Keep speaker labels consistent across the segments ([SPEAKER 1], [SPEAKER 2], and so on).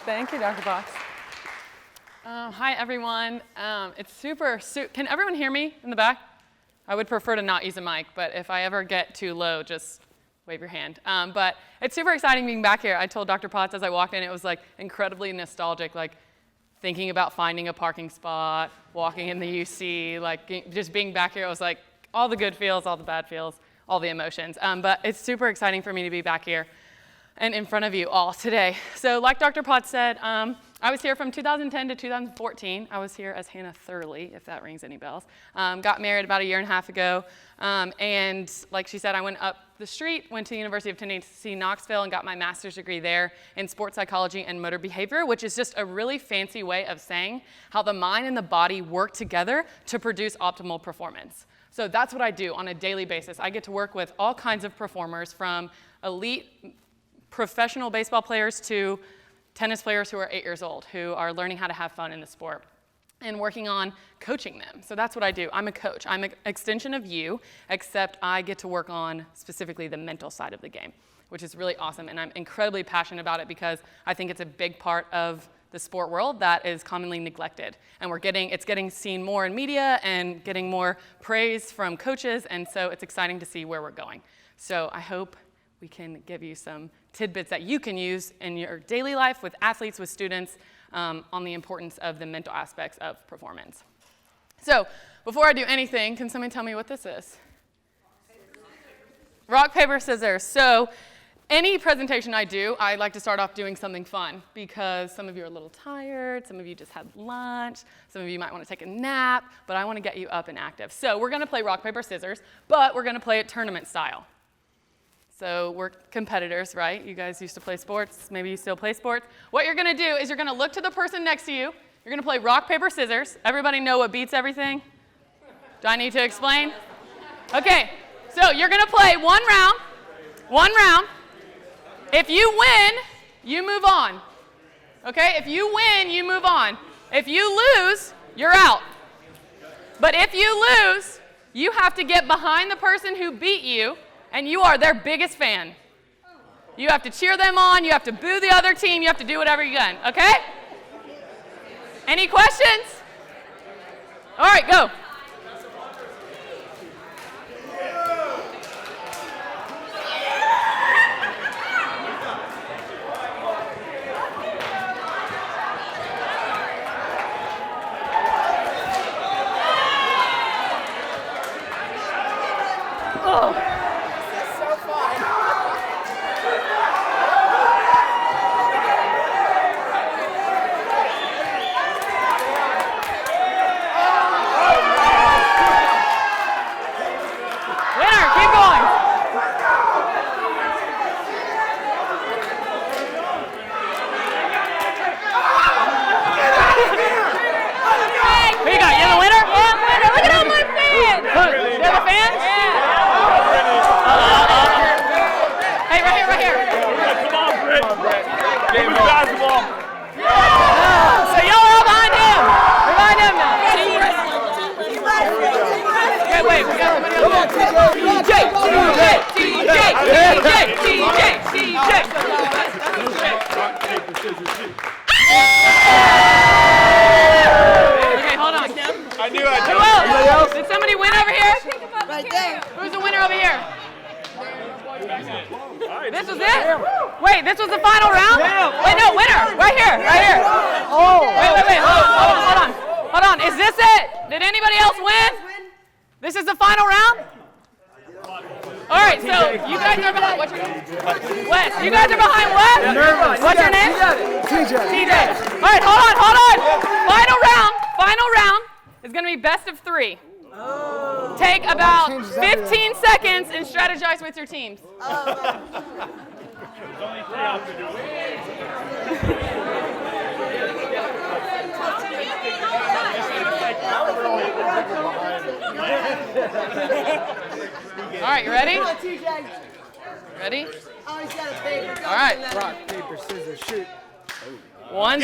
[SPEAKER 1] Thank you, Dr. Potts. Hi, everyone. It's can everyone hear me in the back? I would prefer to not use a mic, but if I ever get too low, just wave your hand. But it's super exciting being back here. I told Dr. Potts as I walked in, it was like incredibly nostalgic, like thinking about finding a parking spot, walking in the UC, like just being back here. It was like all the good feels, all the bad feels, all the emotions. But it's super exciting for me to be back here and in front of you all today. So like Dr. Potts said, I was here from 2010 to 2014. I was here as Hannah Thurley, if that rings any bells. Got married about 1.5 years ago. And like she said, I went up the street, went to the University of Tennessee, Knoxville, and got my master's degree there in sports psychology and motor behavior, which is just a really fancy way of saying how the mind and the body work together to produce optimal performance. So that's what I do on a daily basis. I get to work with all kinds of performers, from elite professional baseball players to tennis players who are 8 years old, who are learning how to have fun in the sport and working on coaching them. So that's what I do. I'm a coach. I'm an extension of you, except I get to work on specifically the mental side of the game, which is really awesome. And I'm incredibly passionate about it because I think it's a big part of the sport world that is commonly neglected. And it's getting seen more in media and getting more praise from coaches. And so it's exciting to see where we're going. So I hope we can give you some tidbits that you can use in your daily life with athletes, with students, on the importance of the mental aspects of performance. So before I do anything, can somebody tell me what this is? Rock, paper, scissors. So any presentation I do, I like to start off doing something fun because some of you are a little tired, some of you just had lunch, some of you might want to take a nap, but I want to get you up and active. So we're going to play rock, paper, scissors, but we're going to play it tournament style. So we're competitors, right? You guys used to play sports. Maybe you still play sports. What you're going to do is you're going to look to the person next to you. You're going to play rock, paper, scissors. Everybody know what beats everything? Do I need to explain? Okay, so you're going to play one round. If you win, you move on. Okay, if you win, you move on. If you lose, you're out. But if you lose, you have to get behind the person who beat you, and you are their biggest fan. You have to cheer them on, you have to boo the other team, you have to do whatever you can, okay? Any questions? All right, go. Oh. This was it? Wait, this was the final round? Wait, no, winner. Right here. Oh. Wait. Hold on. Is this it? Did anybody else win? This is the final round? All right, so you guys are behind, what's your name? Wes. You guys are behind Wes? What's your name? TJ. All right, hold on. Final round is going to be best of 3. Oh. Take about 15 seconds and strategize with your teams.
[SPEAKER 2] There's only 3 out to do it.
[SPEAKER 1] All right, you ready?
[SPEAKER 3] Come on, TJ.
[SPEAKER 1] Ready?
[SPEAKER 3] Oh, he's got a paper.
[SPEAKER 1] All right.
[SPEAKER 4] Rock, paper, scissors, shoot.
[SPEAKER 1] 1-0. 1-0. 1-0.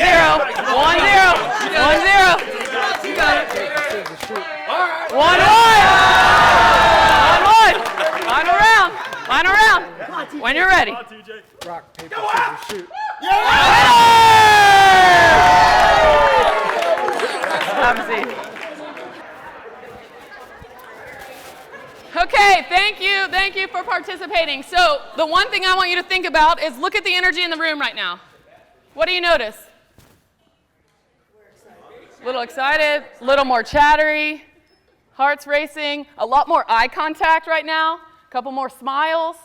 [SPEAKER 3] You got it.
[SPEAKER 4] Paper, scissors, shoot.
[SPEAKER 1] 1-1. Final round. When you're ready.
[SPEAKER 4] Rock, paper, scissors, shoot.
[SPEAKER 1] Winner! Have a seat. Okay, thank you for participating. So the one thing I want you to think about is look at the energy in the room right now. What do you notice? A little excited, a little more chattery, hearts racing, a lot more eye contact right now, a couple more smiles,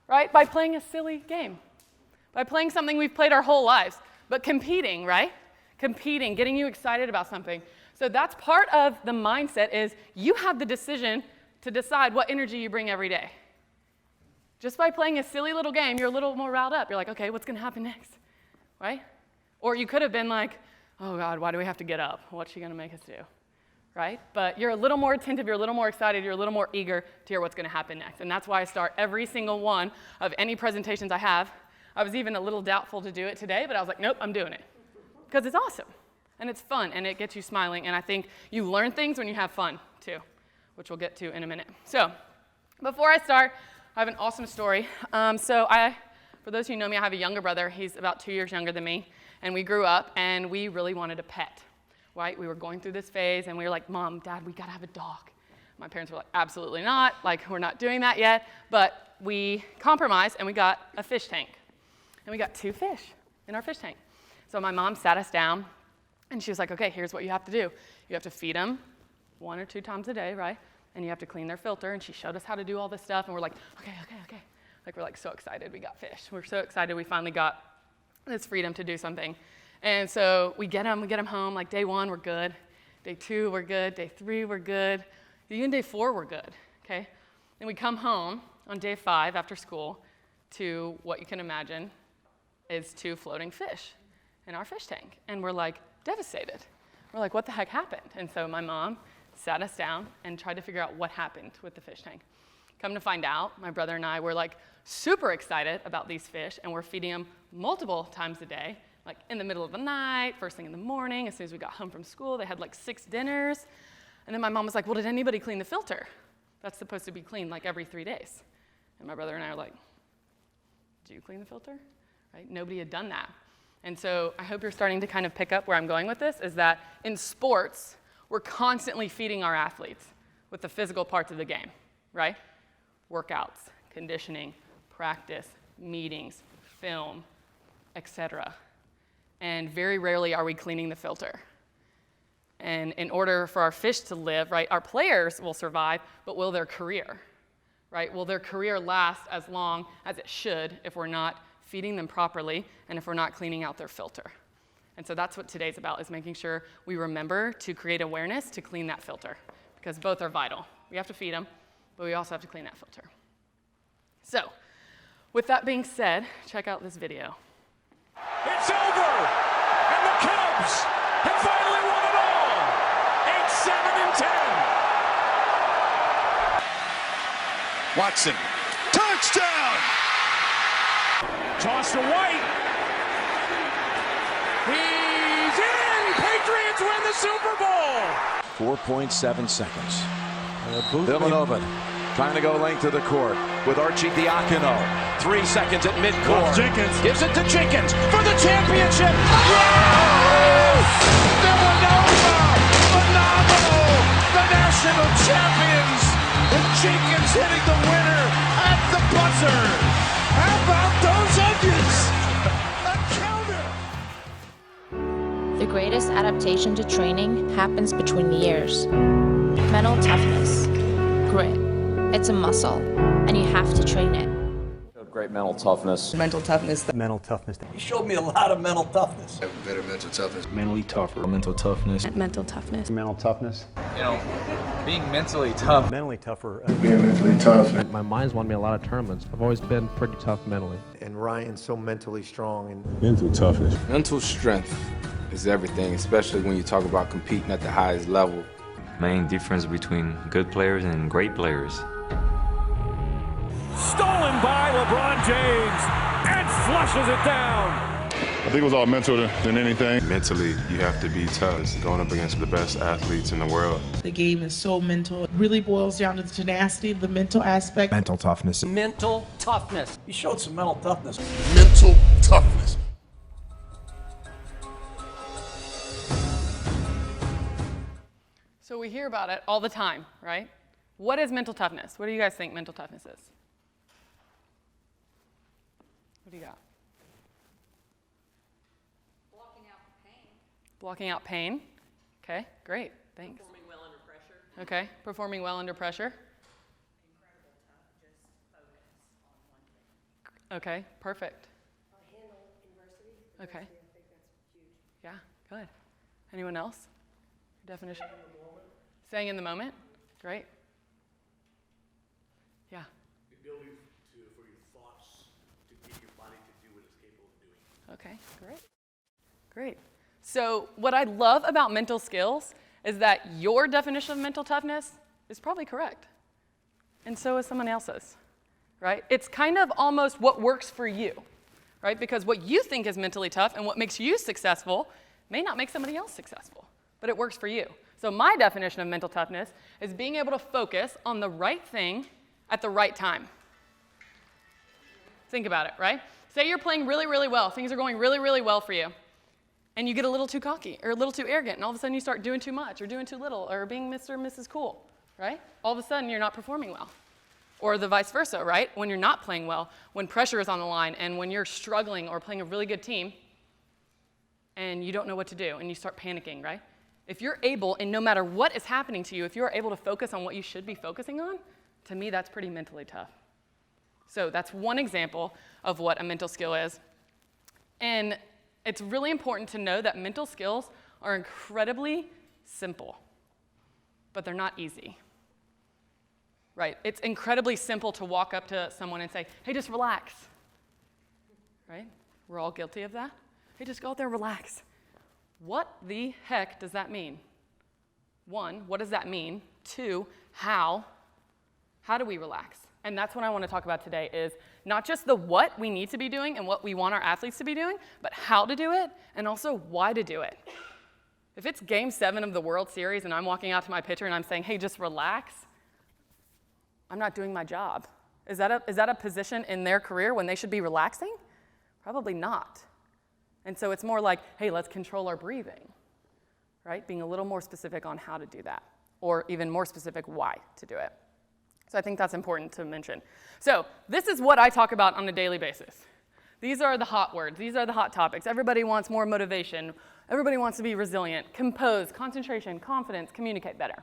[SPEAKER 1] right? By playing a silly game, by playing something we've played our whole lives, but competing, right? Competing, getting you excited about something. So that's part of the mindset is you have the decision to decide what energy you bring every day. Just by playing a silly little game, you're a little more riled up. You're like, okay, what's going to happen next, right? Or you could have been like, oh God, why do we have to get up? What's she going to make us do, right? But you're a little more attentive, you're a little more excited, you're a little more eager to hear what's going to happen next. And that's why I start every single one of any presentations I have. I was even a little doubtful to do it today, but I was like, nope, I'm doing it. Because it's awesome, and it's fun, and it gets you smiling. And I think you learn things when you have fun, too, which we'll get to in a minute. So before I start, I have an awesome story. For those of you who know me, I have a younger brother. He's about 2 years younger than me. And we grew up, and we really wanted a pet, right? We were going through this phase, and we were like, Mom, Dad, we got to have a dog. My parents were like, absolutely not. Like, we're not doing that yet. But we compromised, and we got a fish tank. And we got 2 fish in our fish tank. So my mom sat us down, and she was like, okay, here's what you have to do. You have to feed them 1 or 2 times a day, right? And you have to clean their filter. And she showed us how to do all this stuff, and we're like, okay. Like, we're like so excited we got fish. We're so excited we finally got this freedom to do something. And so we get them home. Like, day 1, we're good. Day 2, we're good. Day 3, we're good. Even day 4, we're good, okay? Then we come home on day 5 after school to what you can imagine is 2 floating fish in our fish tank. And we're like devastated. We're like, what the heck happened? And so my mom sat us down and tried to figure out what happened with the fish tank. Come to find out, my brother and I were like super excited about these fish, and we're feeding them multiple times a day, like in the middle of the night, first thing in the morning. As soon as we got home from school, they had like 6 dinners. And then my mom was like, well, did anybody clean the filter? That's supposed to be cleaned like every 3 days. And my brother and I are like, do you clean the filter? Right? Nobody had done that. And so I hope you're starting to kind of pick up where I'm going with this, is that in sports, we're constantly feeding our athletes with the physical parts of the game, right? Workouts, conditioning, practice, meetings, film, etc. And very rarely are we cleaning the filter. And in order for our fish to live, right, our players will survive, but will their career, right? Will their career last as long as it should if we're not feeding them properly and if we're not cleaning out their filter? And so that's what today's about, is making sure we remember to create awareness to clean that filter, because both are vital. We have to feed them, but we also have to clean that filter. So, with that being said, check out this video.
[SPEAKER 2] It's over, and the Cubs have finally won it all. 8-7-10.
[SPEAKER 3] Watson, touchdown!
[SPEAKER 2] Toss to White. He's in. Patriots win the Super Bowl.
[SPEAKER 3] 4.7 seconds. Villanova trying to go length of the court with Archie Diacono. 3 seconds at midcourt.
[SPEAKER 2] Jenkins
[SPEAKER 3] gives it to Jenkins for the championship. Yes! Villanova, phenomenal, the national champions. And Jenkins hitting the winner at the buzzer. How about those onions? A counter.
[SPEAKER 5] The greatest adaptation to training happens between the years. Mental toughness, grit. It's a muscle, and you have to train it.
[SPEAKER 6] Great mental toughness.
[SPEAKER 7] Mental toughness.
[SPEAKER 4] Mental toughness.
[SPEAKER 7] You showed me a lot of mental toughness.
[SPEAKER 8] Have better mental toughness.
[SPEAKER 9] Mentally tougher. Mental toughness.
[SPEAKER 5] Mental toughness.
[SPEAKER 4] Mental toughness.
[SPEAKER 9] You know, being mentally tough.
[SPEAKER 4] Mentally tougher.
[SPEAKER 8] Being mentally tough.
[SPEAKER 10] My mind's won me a lot of tournaments. I've always been pretty tough mentally.
[SPEAKER 11] And Ryan's so mentally strong. And
[SPEAKER 9] mental toughness.
[SPEAKER 12] Mental strength is everything, especially when you talk about competing at the highest level.
[SPEAKER 13] Main difference between good players and great players.
[SPEAKER 2] Stolen by LeBron James and flushes it down.
[SPEAKER 8] I think it was all mental than anything.
[SPEAKER 14] Mentally, you have to be tough. Going up against the best athletes in the world.
[SPEAKER 15] The game is so mental. It really boils down to the tenacity, the mental aspect.
[SPEAKER 9] Mental toughness.
[SPEAKER 7] Mental toughness. You showed some mental toughness.
[SPEAKER 8] Mental toughness.
[SPEAKER 1] we hear about it all the time, right? What is mental toughness? What do you guys think mental toughness is? What do you got? Blocking out pain. Okay, great, thanks.
[SPEAKER 16] Performing well under pressure.
[SPEAKER 1] Okay, performing well under pressure.
[SPEAKER 16] Incredible tough, just focus on one thing.
[SPEAKER 1] Okay, perfect.
[SPEAKER 17] Handle adversity.
[SPEAKER 1] Okay.
[SPEAKER 17] I think that's huge.
[SPEAKER 1] Yeah, good. Anyone else? Definition? Staying in the moment. Great. Yeah.
[SPEAKER 18] The ability for your thoughts to get your body to do what it's capable of doing.
[SPEAKER 1] Okay, great. Great. So what I love about mental skills is that your definition of mental toughness is probably correct. And so is someone else's, right? It's kind of almost what works for you, right? Because what you think is mentally tough and what makes you successful may not make somebody else successful, but it works for you. So my definition of mental toughness is being able to focus on the right thing at the right time. Think about it, right? Say you're playing really, really well. Things are going really, really well for you. And you get a little too cocky or a little too arrogant, and all of a sudden you start doing too much or doing too little or being Mr. or Mrs. Cool, right? All of a sudden you're not performing well. Or the vice versa, right? When you're not playing well, when pressure is on the line and when you're struggling or playing a really good team and you don't know what to do and you start panicking, right? If you're able, and no matter what is happening to you, if you're able to focus on what you should be focusing on, to me that's pretty mentally tough. So that's one example of what a mental skill is. And it's really important to know that mental skills are incredibly simple, but they're not easy, right? It's incredibly simple to walk up to someone and say, hey, just relax, right? We're all guilty of that. Hey, just go out there and relax. What the heck does that mean? One, what does that mean? Two, how do we relax? And that's what I want to talk about today is not just the what we need to be doing and what we want our athletes to be doing, but how to do it and also why to do it. If it's game 7 of the World Series and I'm walking out to my pitcher and I'm saying, hey, just relax, I'm not doing my job. Is that a position in their career when they should be relaxing? Probably not. And so it's more like, hey, let's control our breathing, right? Being a little more specific on how to do that, or even more specific why to do it. So I think that's important to mention. So this is what I talk about on a daily basis. These are the hot words. These are the hot topics. Everybody wants more motivation. Everybody wants to be resilient, compose, concentration, confidence, communicate better,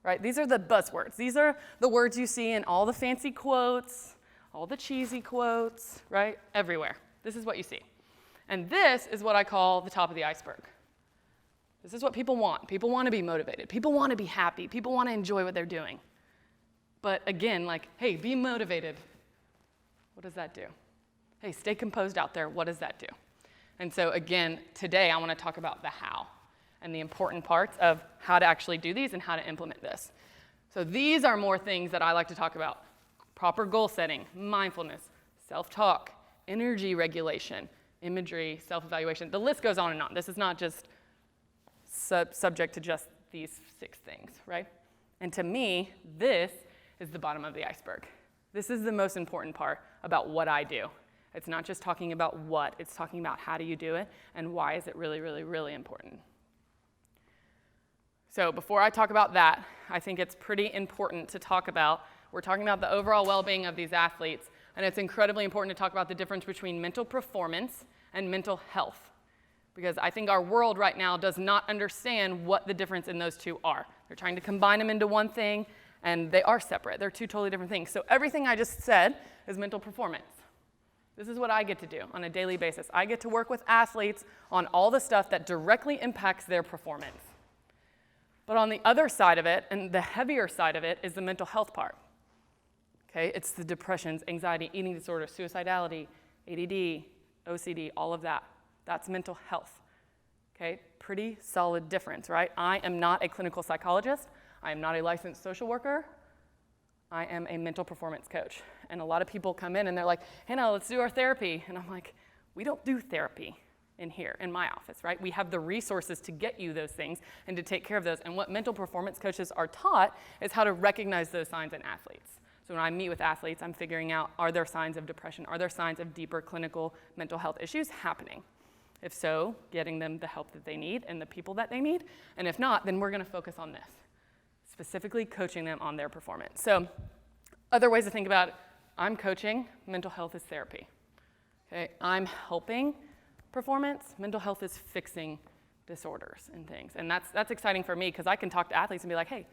[SPEAKER 1] right? These are the buzzwords. These are the words you see in all the fancy quotes, all the cheesy quotes, right? Everywhere. This is what you see. And this is what I call the top of the iceberg. This is what people want. People want to be motivated. People want to be happy. People want to enjoy what they're doing. But again, like, hey, be motivated. What does that do? Hey, stay composed out there. What does that do? And so again, today I want to talk about the how and the important parts of how to actually do these and how to implement this. So these are more things that I like to talk about. Proper goal setting, mindfulness, self-talk, energy regulation, imagery, self-evaluation. The list goes on and on. This is not just subject to just these 6 things, right? And to me, this is the bottom of the iceberg. This is the most important part about what I do. It's not just talking about what, it's talking about how do you do it and why is it really, really, really important. So before I talk about that, I think it's pretty important to talk about, we're talking about the overall well-being of these athletes, and it's incredibly important to talk about the difference between mental performance and mental health. Because I think our world right now does not understand what the difference in those two are. They're trying to combine them into one thing, and they are separate. They're 2 totally different things. So everything I just said is mental performance. This is what I get to do on a daily basis. I get to work with athletes on all the stuff that directly impacts their performance. But on the other side of it, and the heavier side of it, is the mental health part. Okay, it's the depressions, anxiety, eating disorder, suicidality, ADD, OCD, all of that. That's mental health. Okay, pretty solid difference, right? I am not a clinical psychologist. I am not a licensed social worker. I am a mental performance coach. And a lot of people come in and they're like, hey, now let's do our therapy. And I'm like, we don't do therapy in here, in my office, right? We have the resources to get you those things and to take care of those. And what mental performance coaches are taught is how to recognize those signs in athletes. So when I meet with athletes, I'm figuring out, are there signs of depression? Are there signs of deeper clinical mental health issues happening? If so, getting them the help that they need and the people that they need. And if not, then we're going to focus on this. specifically coaching them on their performance. So other ways to think about it, I'm coaching, mental health is therapy. Okay, I'm helping performance, mental health is fixing disorders and things. And that's exciting for me because I can talk to athletes and be like, hey,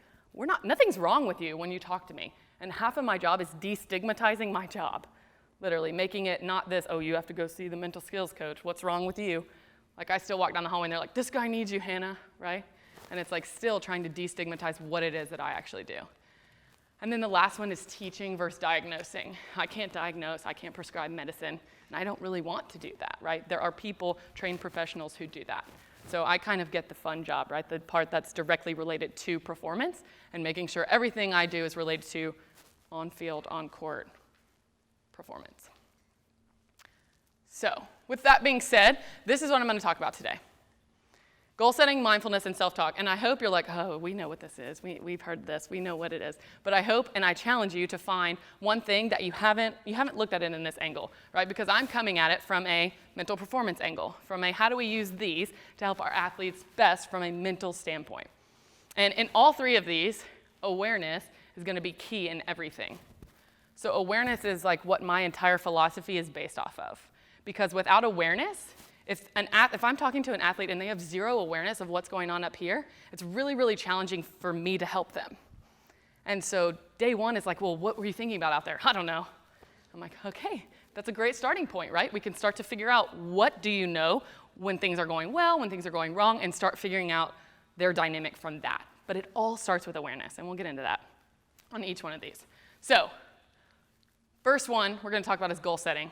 [SPEAKER 1] nothing's wrong with you when you talk to me. And half of my job is destigmatizing my job, literally making it not this, oh, you have to go see the mental skills coach. What's wrong with you? Like I still walk down the hallway and they're like, this guy needs you, Hannah, right? And it's like still trying to destigmatize what it is that I actually do. And then the last one is teaching versus diagnosing. I can't diagnose, I can't prescribe medicine, and I don't really want to do that, right? There are people, trained professionals who do that. So I kind of get the fun job, right? The part that's directly related to performance and making sure everything I do is related to on-field, on-court performance. So with that being said, this is what I'm going to talk about today. Goal setting, mindfulness, and self-talk. And I hope you're like, oh, we know what this is. We've heard this. We know what it is. But I hope and I challenge you to find one thing that you haven't looked at it in this angle, right? Because I'm coming at it from a mental performance angle, from a how do we use these to help our athletes best from a mental standpoint. And in all three of these, awareness is going to be key in everything. So awareness is like what my entire philosophy is based off of. Because without awareness, if I'm talking to an athlete and they have zero awareness of what's going on up here, it's really, really challenging for me to help them. And so day one is like, well, what were you thinking about out there? I don't know. I'm like, okay, that's a great starting point, right? We can start to figure out what do you know when things are going well, when things are going wrong, and start figuring out their dynamic from that. But it all starts with awareness, and we'll get into that on each one of these. So first one we're going to talk about is goal setting.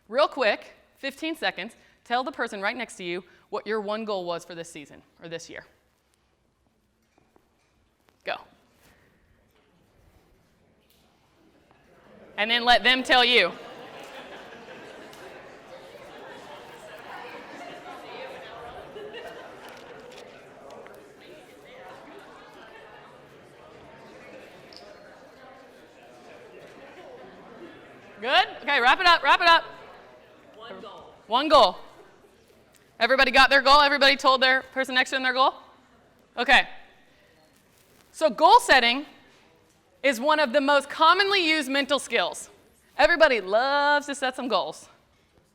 [SPEAKER 1] Real quick, 15 seconds. Tell the person right next to you what your one goal was for this season or this year. Go. And then let them tell you. Good? Okay, wrap it up, wrap it up.
[SPEAKER 16] One goal.
[SPEAKER 1] One goal. Everybody got their goal? Everybody told their person next to them their goal? Okay. So goal setting is one of the most commonly used mental skills. Everybody loves to set some goals,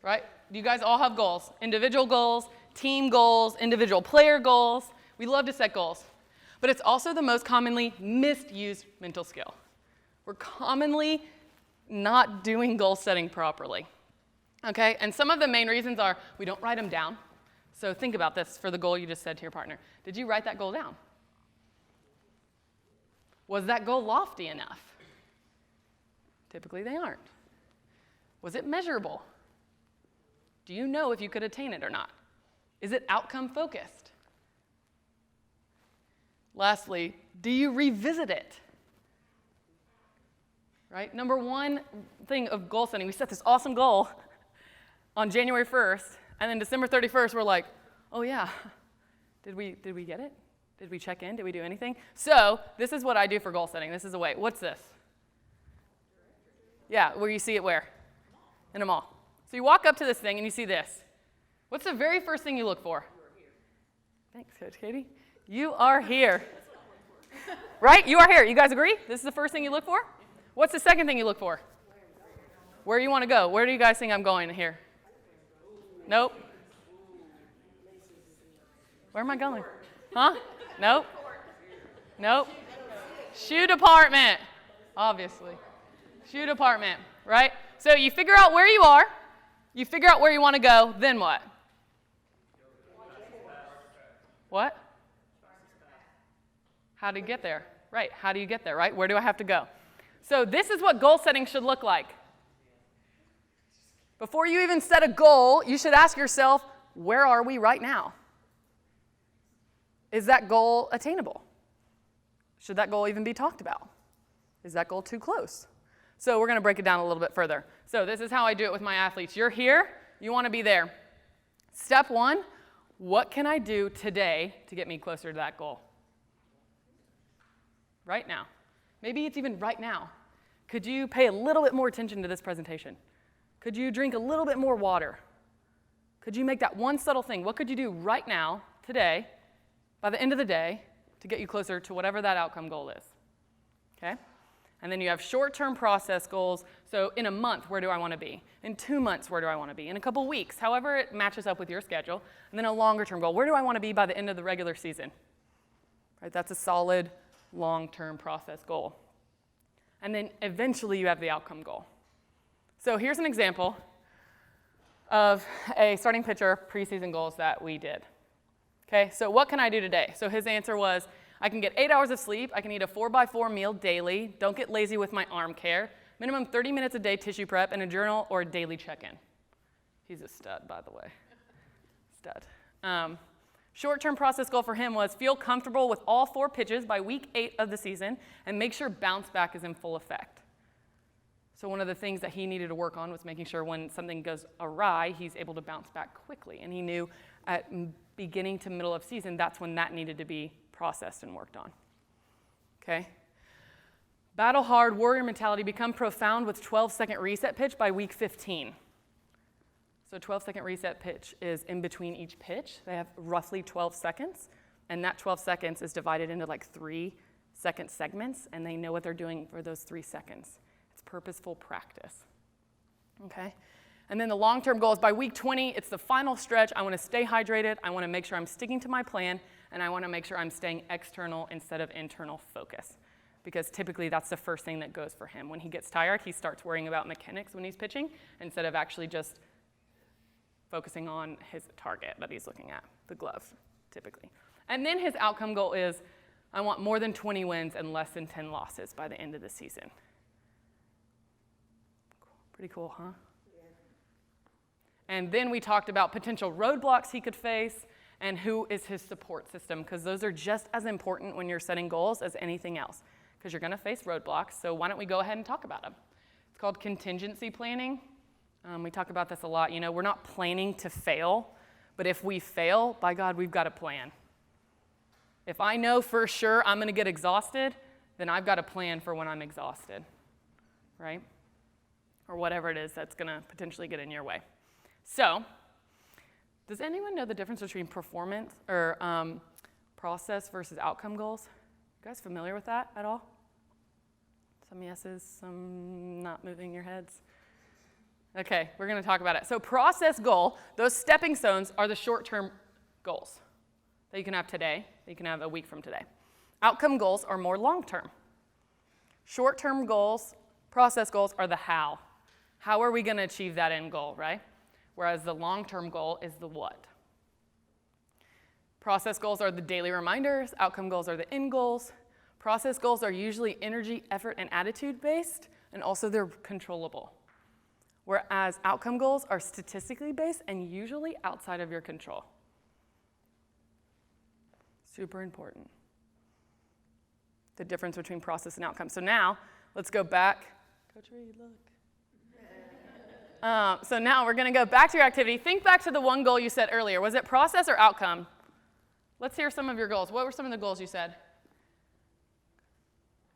[SPEAKER 1] right? You guys all have goals. Individual goals, team goals, individual player goals. We love to set goals. But it's also the most commonly misused mental skill. We're commonly not doing goal setting properly. Okay, and some of the main reasons are we don't write them down. So think about this for the goal you just said to your partner. Did you write that goal down? Was that goal lofty enough? Typically they aren't. Was it measurable? Do you know if you could attain it or not? Is it outcome focused? Lastly, do you revisit it? Right? Number one thing of goal setting, we set this awesome goal on January 1st, and then December 31st, we're like, oh yeah, did we get it? Did we check in? Did we do anything? So this is what I do for goal setting. This is a way. What's this? Yeah, where you see it where? In a mall. So you walk up to this thing and you see this. What's the very first thing you look for? Thanks, Coach Katie. You are here. Right? You are here. You guys agree? This is the first thing you look for? What's the second thing you look for? Where you want to go? Where do you guys think I'm going here? Nope. Where am I going? Huh? Nope. Nope. Shoe department, obviously. Shoe department, right? So you figure out where you are, you figure out where you want to go, then what? What? How do you get there? Right, how do you get there, right? Where do I have to go? So this is what goal setting should look like. Before you even set a goal, you should ask yourself, where are we right now? Is that goal attainable? Should that goal even be talked about? Is that goal too close? So we're going to break it down a little bit further. So this is how I do it with my athletes. You're here, you want to be there. Step one, what can I do today to get me closer to that goal? Right now. Maybe it's even right now. Could you pay a little bit more attention to this presentation? Could you drink a little bit more water? Could you make that one subtle thing? What could you do right now, today, by the end of the day, to to get you closer to whatever that outcome goal is. Okay? And then you have short-term process goals. So in a month, where do I want to be? In 2 months, where do I want to be? In a couple weeks, however it matches up with your schedule. And then a longer-term goal. Where do I want to be by the end of the regular season? Right? That's a solid long-term process goal. And then eventually you have the outcome goal. So here's an example of a starting pitcher preseason goals that we did. Okay, so what can I do today? So his answer was, I can get 8 hours of sleep, I can eat a 4x4 meal daily, don't get lazy with my arm care, minimum 30 minutes a day tissue prep, and a journal or a daily check-in. He's a stud, by the way. Stud. Short-term process goal for him was feel comfortable with all 4 pitches by week 8 of the season and make sure bounce back is in full effect. So one of the things that he needed to work on was making sure when something goes awry, he's able to bounce back quickly. And he knew at beginning to middle of season, that's when that needed to be processed and worked on. Okay? Battle hard, warrior mentality, become profound with 12-second reset pitch by week 15. So 12-second reset pitch is in between each pitch. They have roughly 12 seconds, and that 12 seconds is divided into like 3-second segments, and they know what they're doing for those 3 seconds. It's purposeful practice. Okay? And then the long-term goal is by week 20, it's the final stretch. I want to stay hydrated. I want to make sure I'm sticking to my plan, and I want to make sure I'm staying external instead of internal focus. Because typically that's the first thing that goes for him. When he gets tired, he starts worrying about mechanics when he's pitching instead of actually just focusing on his target that he's looking at, the glove, typically. And then his outcome goal is, I want more than 20 wins and less than 10 losses by the end of the season. Pretty cool, huh? And then we talked about potential roadblocks he could face and who is his support system, because those are just as important when you're setting goals as anything else, because you're going to face roadblocks. So why don't we go ahead and talk about them? It's called contingency planning. We talk about this a lot. You know, we're not planning to fail, but if we fail, by God, we've got a plan. If I know for sure I'm going to get exhausted, then I've got a plan for when I'm exhausted, right? Or whatever it is that's going to potentially get in your way. So, does anyone know the difference between performance or process versus outcome goals? You guys familiar with that at all? Some yeses, some not moving your heads. Okay, we're going to talk about it. So process goal, those stepping stones are the short-term goals that you can have today, that you can have a week from today. Outcome goals are more long-term. Short-term goals, process goals are the how. How are we going to achieve that end goal, right? Whereas the long-term goal is the what. Process goals are the daily reminders. Outcome goals are the end goals. Process goals are usually energy, effort, and attitude-based, and also they're controllable. Whereas outcome goals are statistically based and usually outside of your control. Super important. The difference between process and outcome. So now, let's go back. Coach Reed, look. So now we're going to go back to your activity. Think back to the one goal you set earlier. Was it process or outcome? Let's hear some of your goals. What were some of the goals you said?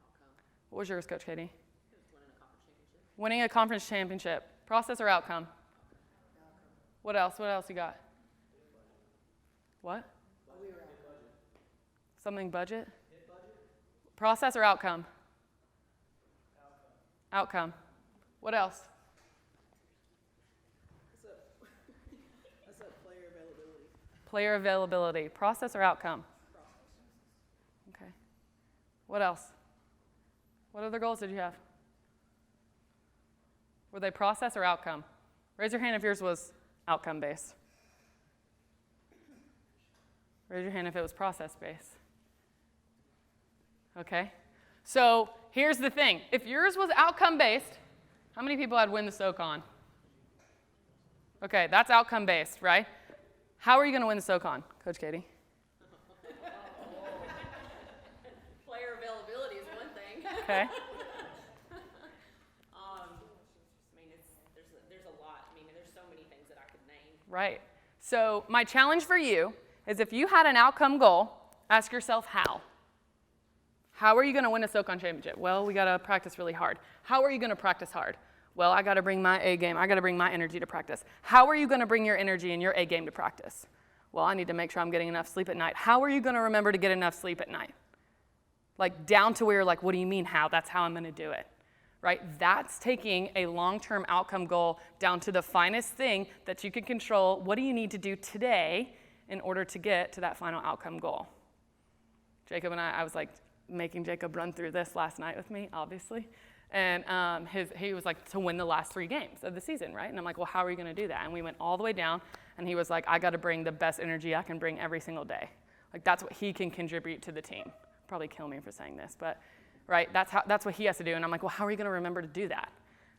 [SPEAKER 1] Outcome. What was yours, Coach Katie? Winning a conference championship. Process or outcome? What else? What else you got? What? Something budget? Process or outcome? Outcome. What else? Player availability. Process or outcome? Okay. What else? What other goals did you have? Were they process or outcome? Raise your hand if yours was outcome-based. Raise your hand if it was process-based. Okay. So here's the thing. If yours was outcome-based, how many people had win the SoCon? Okay, that's outcome-based, right? How are you going to win the SoCon, Coach Katie?
[SPEAKER 16] Player availability is one thing.
[SPEAKER 1] Okay.
[SPEAKER 16] There's a lot. I mean, there's so many things that I could name.
[SPEAKER 1] Right. So my challenge for you is if you had an outcome goal, ask yourself how. How are you going to win a SoCon championship? Well, we got to practice really hard. How are you going to practice hard? Well, I got to bring my A game. I got to bring my energy to practice. How are you going to bring your energy and your A game to practice? Well, I need to make sure I'm getting enough sleep at night. How are you going to remember to get enough sleep at night? like down to where you're like, what do you mean how? That's how I'm going to do it, right? That's taking a long-term outcome goal down to the finest thing that you can control. What do you need to do today in order to get to that final outcome goal? Jacob and I was like making Jacob run through this last night with me, obviously. And he was like, to win the last 3 games of the season, right? And I'm like, well, how are you going to do that? And we went all the way down, and he was like, I got to bring the best energy I can bring every single day. Like, that's what he can contribute to the team. Probably kill me for saying this, but, right, that's what he has to do. And I'm like, well, how are you going to remember to do that?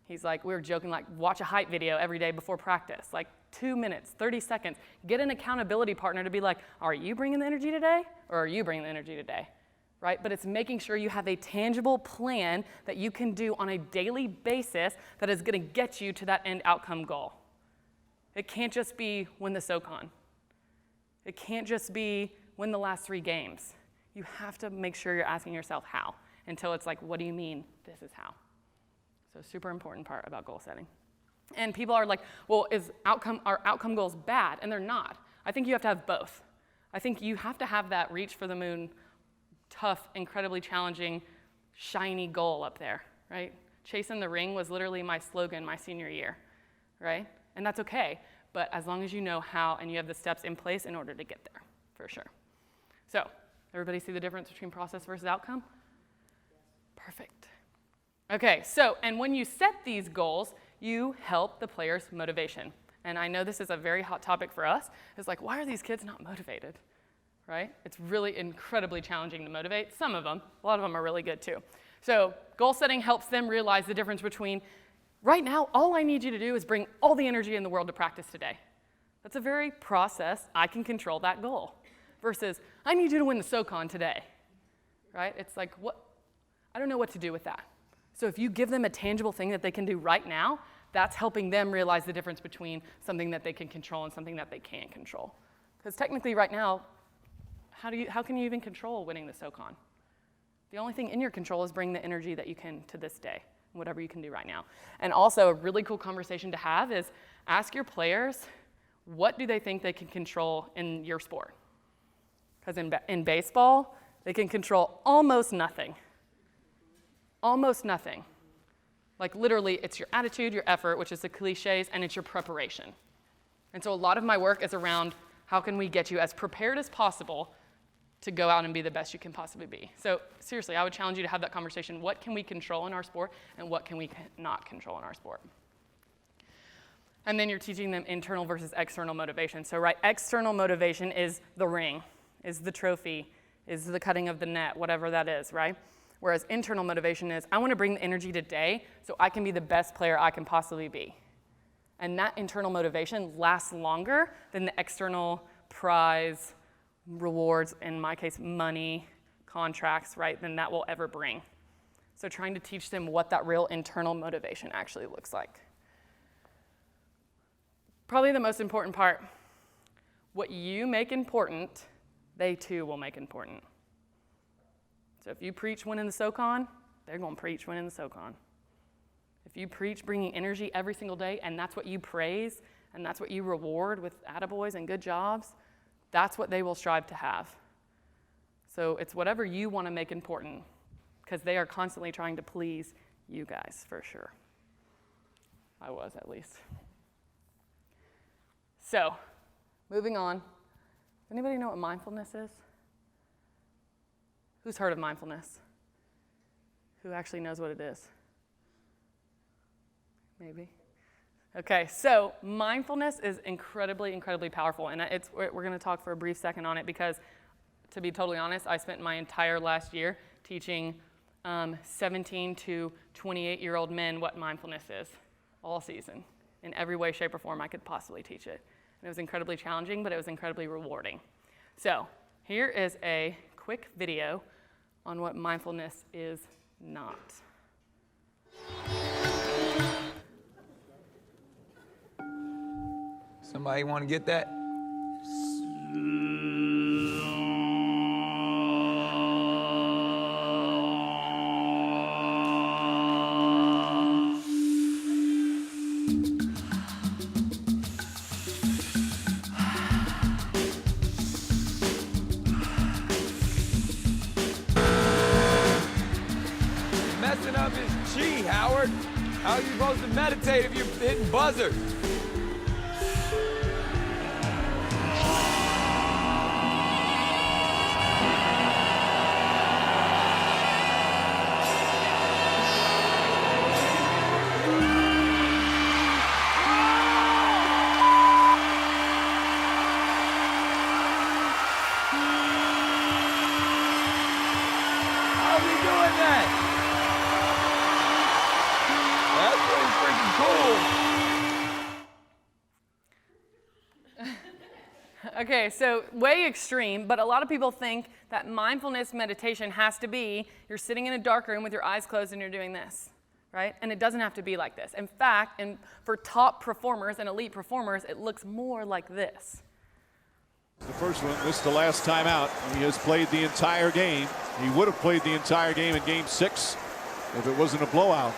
[SPEAKER 1] He's like, we were joking, like, watch a hype video every day before practice, like 2 minutes, 30 seconds. Get an accountability partner to be like, are you bringing the energy today, or are you bringing the energy today? Right? But it's making sure you have a tangible plan that you can do on a daily basis that is going to get you to that end outcome goal. It can't just be win the SoCon. It can't just be win the last 3 games. You have to make sure you're asking yourself how, until it's like, what do you mean this is how? So super important part about goal setting. And people are like, well, are outcome goals bad? And they're not. I think you have to have both. I think you have to have that reach for the moon, tough, incredibly challenging, shiny goal up there, right? Chasing the ring was literally my slogan my senior year, right? And that's okay, but as long as you know how and you have the steps in place in order to get there, for sure. So, everybody see the difference between process versus outcome? Perfect. Okay, so, and when you set these goals, you help the players' motivation. And I know this is a very hot topic for us. It's like, why are these kids not motivated? Right? It's really incredibly challenging to motivate. Some of them, a lot of them are really good too. So goal setting helps them realize the difference between, right now, all I need you to do is bring all the energy in the world to practice today. That's a very process, I can control that goal. Versus, I need you to win the SoCon today. Right? It's like, what? I don't know what to do with that. So if you give them a tangible thing that they can do right now, that's helping them realize the difference between something that they can control and something that they can't control. Because technically right now, how can you even control winning the SoCon? The only thing in your control is bring the energy that you can to this day, whatever you can do right now. And also a really cool conversation to have is ask your players, what do they think they can control in your sport? Because in baseball, they can control almost nothing. Almost nothing. Like literally, it's your attitude, your effort, which is the cliches, and it's your preparation. And so a lot of my work is around how can we get you as prepared as possible to go out and be the best you can possibly be. So seriously, I would challenge you to have that conversation. What can we control in our sport, and what can we not control in our sport? And then you're teaching them internal versus external motivation. So right, external motivation is the ring, is the trophy, is the cutting of the net, whatever that is, right? Whereas internal motivation is, I want to bring the energy today so I can be the best player I can possibly be. And that internal motivation lasts longer than the external prize, rewards, in my case, money, contracts, right, than that will ever bring. So trying to teach them what that real internal motivation actually looks like. Probably the most important part, what you make important, they too will make important. So if you preach winning the SoCon, they're going to preach winning the SoCon. If you preach bringing energy every single day, and that's what you praise, and that's what you reward with attaboys and good jobs, that's what they will strive to have. So it's whatever you want to make important, because they are constantly trying to please you guys, for sure. I was, at least. So, moving on. Does anybody know what mindfulness is? Who's heard of mindfulness? Who actually knows what it is? Maybe. Okay, so mindfulness is incredibly, incredibly powerful, and we're going to talk for a brief second on it because, to be totally honest, I spent my entire last year teaching 17 to 28-year-old men what mindfulness is, all season, in every way, shape, or form I could possibly teach it. And it was incredibly challenging, but it was incredibly rewarding. So here is a quick video on what mindfulness is not.
[SPEAKER 9] Somebody want to get that?
[SPEAKER 3] Hey, Howard. How are you supposed to meditate if you're hitting buzzers? How's he doing that? That's pretty freaking cool.
[SPEAKER 1] Okay, so way extreme, but a lot of people think that mindfulness meditation has to be you're sitting in a dark room with your eyes closed and you're doing this, right? And it doesn't have to be like this. In fact, for top performers and elite performers, it looks more like this.
[SPEAKER 2] The first one, this is the last time out. He has played the entire game. He would have played the entire game in Game 6 if it wasn't a blowout.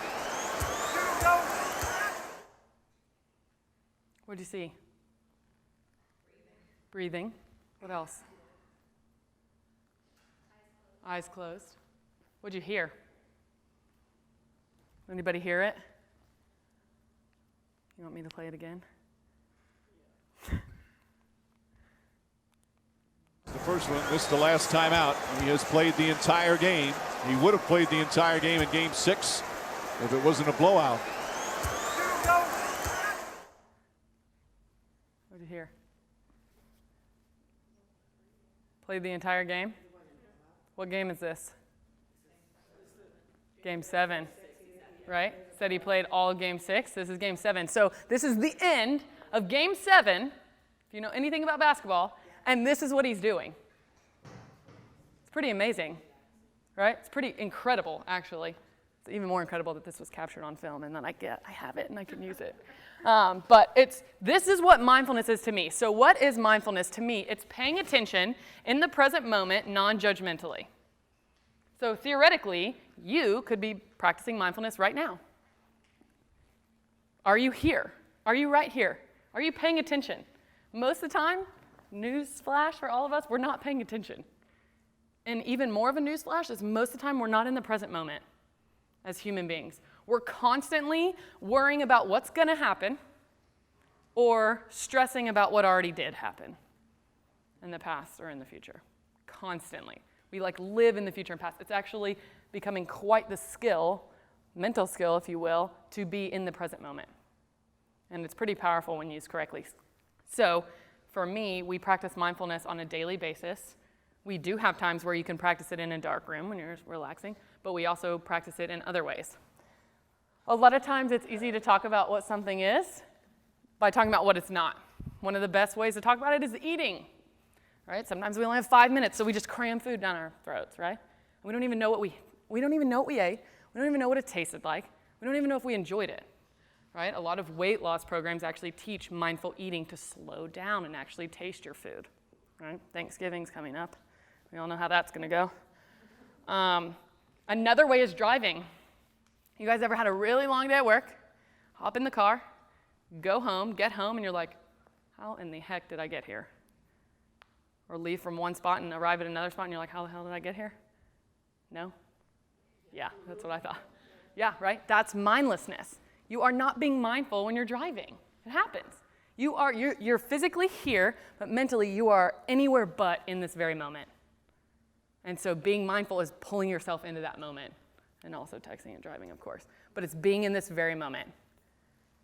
[SPEAKER 1] What do you see? Breathing. What else? Eyes closed. What did you hear? Anybody hear it? You want me to play it again?
[SPEAKER 2] The first one, this is the last time out. He has played the entire game. He would have played the entire game in Game 6 if it wasn't a blowout.
[SPEAKER 1] What did you hear? Played the entire game? What game is this? Game 7, right? Said he played all of Game 6. This is Game 7. So this is the end of Game 7, if you know anything about basketball, and this is what he's doing. It's pretty amazing, right? It's pretty incredible, actually. It's even more incredible that this was captured on film, and then I have it, and I can use it. But this is what mindfulness is to me. So what is mindfulness to me? It's paying attention in the present moment non-judgmentally. So theoretically, you could be practicing mindfulness right now. Are you here? Are you right here? Are you paying attention? Most of the time, newsflash for all of us, we're not paying attention. And even more of a newsflash is most of the time we're not in the present moment as human beings. We're constantly worrying about what's going to happen or stressing about what already did happen in the past or in the future. Constantly. We live in the future and past. It's actually becoming quite the skill, mental skill, if you will, to be in the present moment. And it's pretty powerful when used correctly. So for me, we practice mindfulness on a daily basis. We do have times where you can practice it in a dark room when you're relaxing, but we also practice it in other ways. A lot of times it's easy to talk about what something is by talking about what it's not. One of the best ways to talk about it is eating, right? Sometimes we only have 5 minutes, so we just cram food down our throats, right? We don't even know what we don't even know what we ate. We don't even know what it tasted like. We don't even know if we enjoyed it, right? A lot of weight loss programs actually teach mindful eating to slow down and actually taste your food, right? Thanksgiving's coming up. We all know how that's going to go. Another way is driving. You guys ever had a really long day at work, hop in the car, go home, get home, and you're like, how in the heck did I get here? Or leave from one spot and arrive at another spot, and you're like, how the hell did I get here? No? Yeah, that's what I thought. Yeah, right? That's mindlessness. You are not being mindful when you're driving. It happens. You're physically here, but mentally you are anywhere but in this very moment. And so being mindful is pulling yourself into that moment. And also texting and driving, of course. But it's being in this very moment.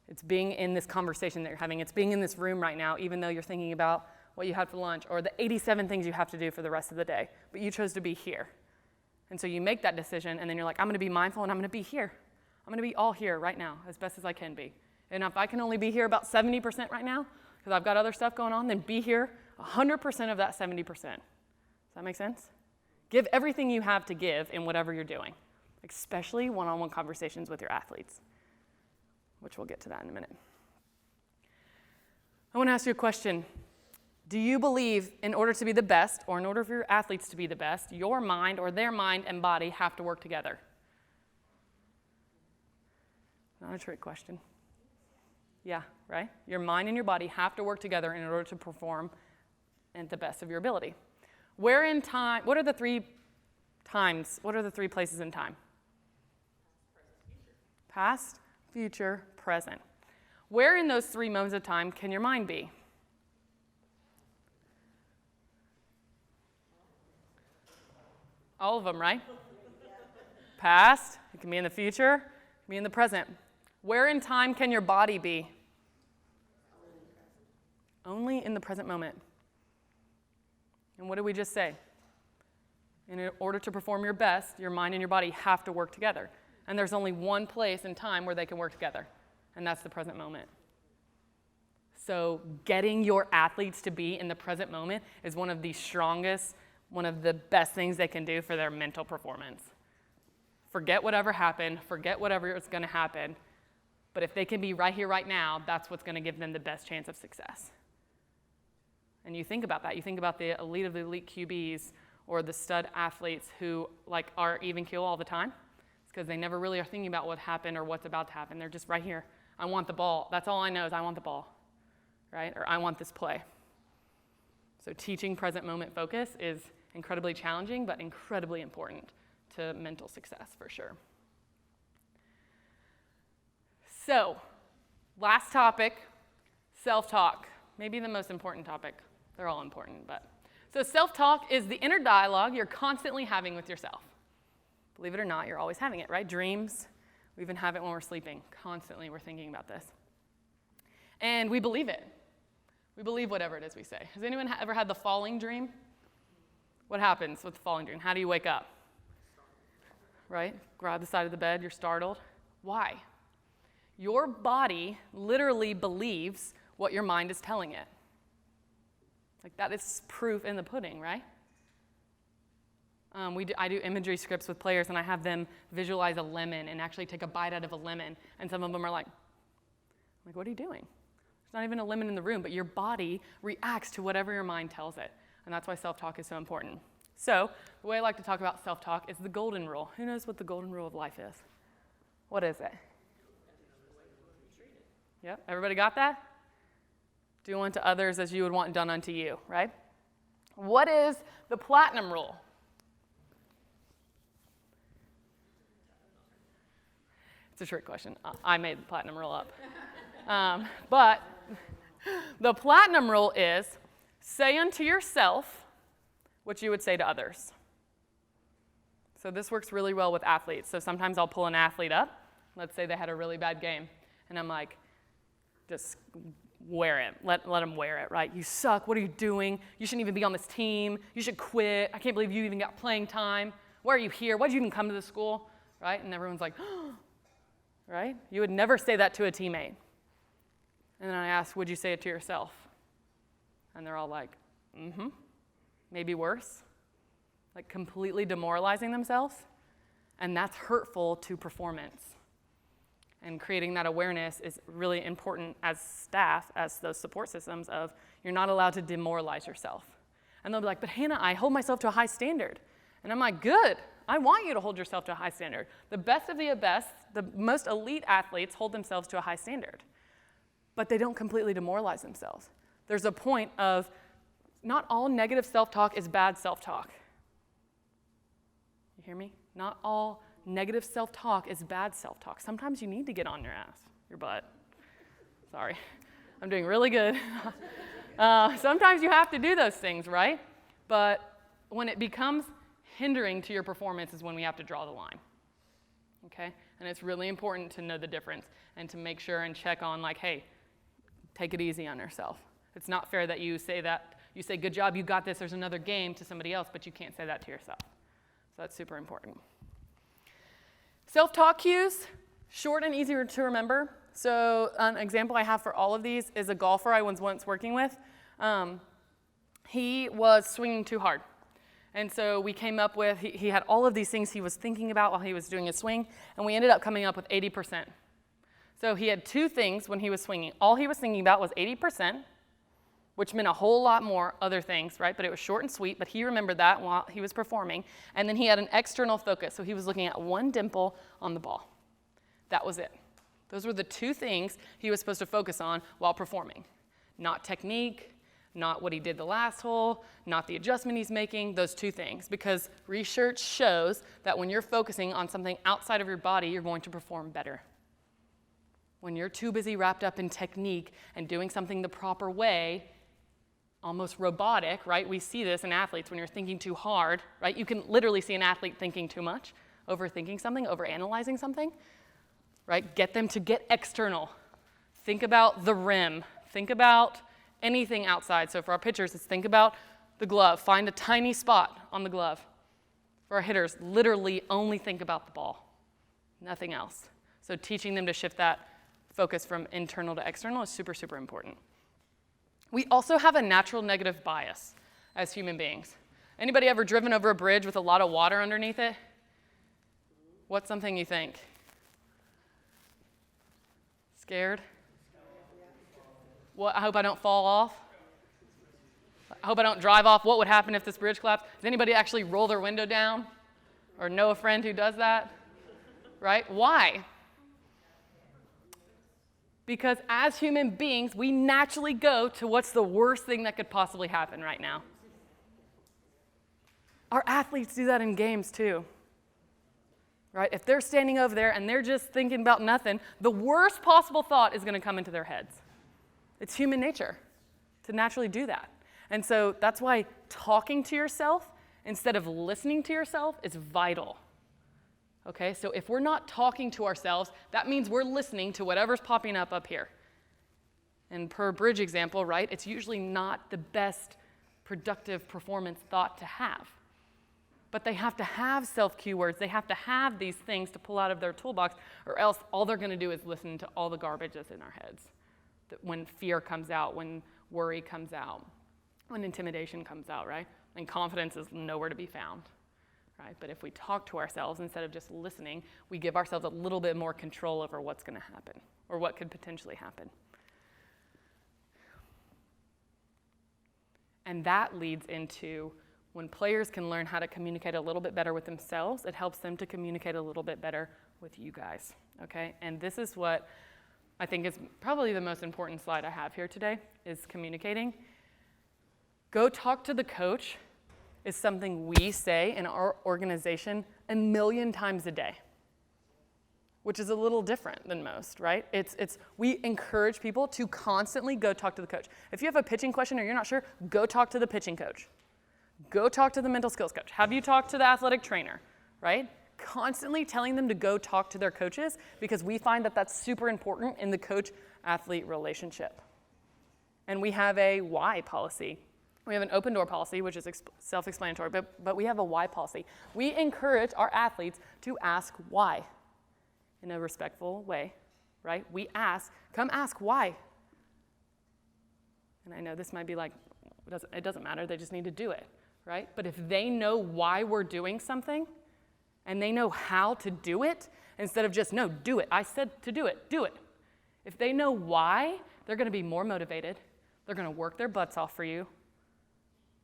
[SPEAKER 1] It's being in this conversation that you're having. It's being in this room right now, even though you're thinking about what you had for lunch or the 87 things you have to do for the rest of the day. But you chose to be here. And so you make that decision, and then you're like, I'm going to be mindful, and I'm going to be here. I'm going to be all here right now, as best as I can be. And if I can only be here about 70% right now, because I've got other stuff going on, then be here 100% of that 70%. Does that make sense? Give everything you have to give in whatever you're doing, especially one-on-one conversations with your athletes, which we'll get to that in a minute. I want to ask you a question. Do you believe in order to be the best, or in order for your athletes to be the best, your mind or their mind and body have to work together? Not a trick question. Yeah, right? Your mind and your body have to work together in order to perform at the best of your ability. Where in time, what are the three places in time? Past, future, present. Where in those 3 moments of time can your mind be? All of them, right? Past, it can be in the future, it can be in the present. Where in time can your body be? Only in the present moment. And what did we just say? In order to perform your best, your mind and your body have to work together. And there's only one place in time where they can work together, and that's the present moment. So getting your athletes to be in the present moment is one of the strongest, one of the best things they can do for their mental performance. Forget whatever happened, forget whatever is going to happen, but if they can be right here, right now, that's what's going to give them the best chance of success. And you think about that. You think about the elite of the elite QBs or the stud athletes who are even keel all the time. It's because they never really are thinking about what happened or what's about to happen. They're just right here. I want the ball. That's all I know is I want the ball, right? Or I want this play. So teaching present moment focus is incredibly challenging, but incredibly important to mental success for sure. So, last topic, self-talk. Maybe the most important topic. They're all important, but. So self-talk is the inner dialogue you're constantly having with yourself. Believe it or not, you're always having it, right? Dreams, we even have it when we're sleeping. Constantly we're thinking about this. And we believe it. We believe whatever it is we say. Has anyone ever had the falling dream? What happens with the falling dream? How do you wake up? Right? Grab the side of the bed, you're startled. Why? Your body literally believes what your mind is telling it. That is proof in the pudding, right? I do imagery scripts with players, and I have them visualize a lemon and actually take a bite out of a lemon. And some of them are like, what are you doing? There's not even a lemon in the room, but your body reacts to whatever your mind tells it. And that's why self-talk is so important. So the way I like to talk about self-talk is the golden rule. Who knows what the golden rule of life is? What is it? Yep, everybody got that? Do unto others as you would want done unto you, right? What is the platinum rule? It's a trick question. I made the platinum rule up. But the platinum rule is say unto yourself what you would say to others. So this works really well with athletes. So sometimes I'll pull an athlete up. Let's say they had a really bad game. And I'm like, just wear it. Let them wear it, right? You suck. What are you doing? You shouldn't even be on this team. You should quit. I can't believe you even got playing time. Why are you here? Why did you even come to the school? Right? And everyone's like, oh, right? You would never say that to a teammate. And then I ask, would you say it to yourself? And they're all like, mm-hmm. Maybe worse. Like completely demoralizing themselves. And that's hurtful to performance. And creating that awareness is really important as staff, as those support systems of you're not allowed to demoralize yourself. And they'll be like, but Hannah, I hold myself to a high standard. And I'm like, good. I want you to hold yourself to a high standard. The best of the best, the most elite athletes hold themselves to a high standard. But they don't completely demoralize themselves. There's a point of not all negative self-talk is bad self-talk. You hear me? Not all negative self-talk is bad self-talk. Sometimes you need to get on your ass, your butt. Sorry, I'm doing really good. Sometimes you have to do those things, right? But when it becomes hindering to your performance is when we have to draw the line, okay? And it's really important to know the difference and to make sure and check on like, hey, take it easy on yourself. It's not fair that you say, good job, you got this, there's another game to somebody else, but you can't say that to yourself. So that's super important. Self-talk cues, short and easier to remember. So an example I have for all of these is a golfer I was once working with. He was swinging too hard. And so we came up with, he had all of these things he was thinking about while he was doing his swing, and we ended up coming up with 80%. So he had two things when he was swinging. All he was thinking about was 80%, which meant a whole lot more other things, right? But it was short and sweet, but he remembered that while he was performing. And then he had an external focus, so he was looking at one dimple on the ball. That was it. Those were the two things he was supposed to focus on while performing. Not technique, not what he did the last hole, not the adjustment he's making, those two things. Because research shows that when you're focusing on something outside of your body, you're going to perform better. When you're too busy wrapped up in technique and doing something the proper way, almost robotic, right? We see this in athletes when you're thinking too hard, right? You can literally see an athlete thinking too much, overthinking something, overanalyzing something, right? Get them to get external. Think about the rim. Think about anything outside. So for our pitchers, it's think about the glove. Find a tiny spot on the glove. For our hitters, literally only think about the ball, nothing else. So teaching them to shift that focus from internal to external is super, super important. We also have a natural negative bias as human beings. Anybody ever driven over a bridge with a lot of water underneath it? What's something you think? Scared? What, I hope I don't fall off. I hope I don't drive off. What would happen if this bridge collapsed? Does anybody actually roll their window down? Or know a friend who does that? Right? Why? Because as human beings, we naturally go to what's the worst thing that could possibly happen right now. Our athletes do that in games too. Right? If they're standing over there and they're just thinking about nothing, the worst possible thought is going to come into their heads. It's human nature to naturally do that. And so that's why talking to yourself instead of listening to yourself is vital. Okay, so if we're not talking to ourselves, that means we're listening to whatever's popping up here. And per bridge example, right, it's usually not the best productive performance thought to have. But they have to have self-cue words. They have to have these things to pull out of their toolbox, or else all they're going to do is listen to all the garbage that's in our heads. That when fear comes out, when worry comes out, when intimidation comes out, right? And confidence is nowhere to be found. Right? But if we talk to ourselves instead of just listening, we give ourselves a little bit more control over what's going to happen or what could potentially happen. And that leads into when players can learn how to communicate a little bit better with themselves, it helps them to communicate a little bit better with you guys. Okay? And this is what I think is probably the most important slide I have here today, is communicating. Go talk to the coach is something we say in our organization 1 million times a day, which is a little different than most, right? We encourage people to constantly go talk to the coach. If you have a pitching question or you're not sure, go talk to the pitching coach. Go talk to the mental skills coach. Have you talked to the athletic trainer, right? Constantly telling them to go talk to their coaches because we find that that's super important in the coach-athlete relationship. And we have a why policy. We have an open door policy, which is self-explanatory, but we have a why policy. We encourage our athletes to ask why in a respectful way, right? We ask, come ask why. And I know this might be like, it doesn't matter, they just need to do it, right? But if they know why we're doing something and they know how to do it, instead of just, no, do it. I said to do it, do it. If they know why, they're going to be more motivated. They're going to work their butts off for you.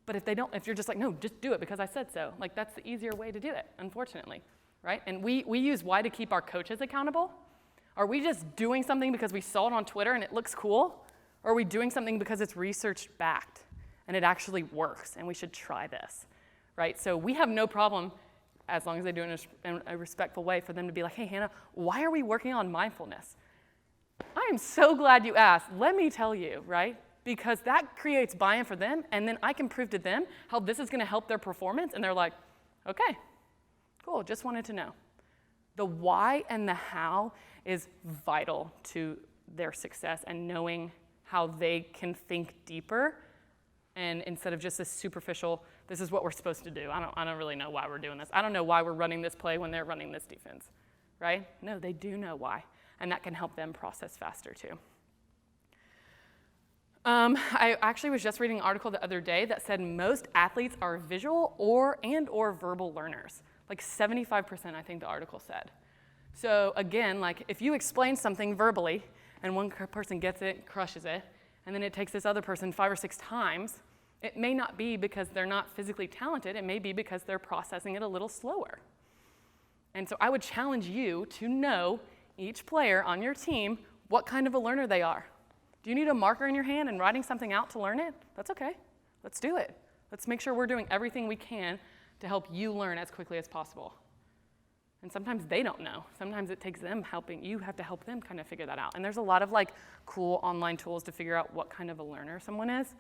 [SPEAKER 1] But if you're just like, no, just do it because I said so, like that's the easier way to do it, unfortunately, right? And we use why to keep our coaches accountable. Are we just doing something because we saw it on Twitter and it looks cool? Or are we doing something because it's research backed and it actually works and we should try this, right? So we have no problem, as long as they do it in a respectful way, for them to be like, hey, Hannah, why are we working on mindfulness? I am so glad you asked. Let me tell you, right? Because that creates buy-in for them, and then I can prove to them how this is going to help their performance, and they're like, okay, cool, just wanted to know. The why and the how is vital to their success and knowing how they can think deeper and instead of just this superficial, this is what we're supposed to do. I don't really know why we're doing this. I don't know why we're running this play when they're running this defense, right? No, they do know why, and that can help them process faster too. I actually was just reading an article the other day that said most athletes are visual or verbal learners. Like 75%, I think the article said. So again, like if you explain something verbally and one person gets it, crushes it, and then it takes this other person 5 or 6 times, it may not be because they're not physically talented. It may be because they're processing it a little slower. And so I would challenge you to know each player on your team what kind of a learner they are. Do you need a marker in your hand and writing something out to learn it? That's okay. Let's do it. Let's make sure we're doing everything we can to help you learn as quickly as possible. And sometimes they don't know. Sometimes it takes them helping. You have to help them kind of figure that out. And there's a lot of like cool online tools to figure out what kind of a learner someone is.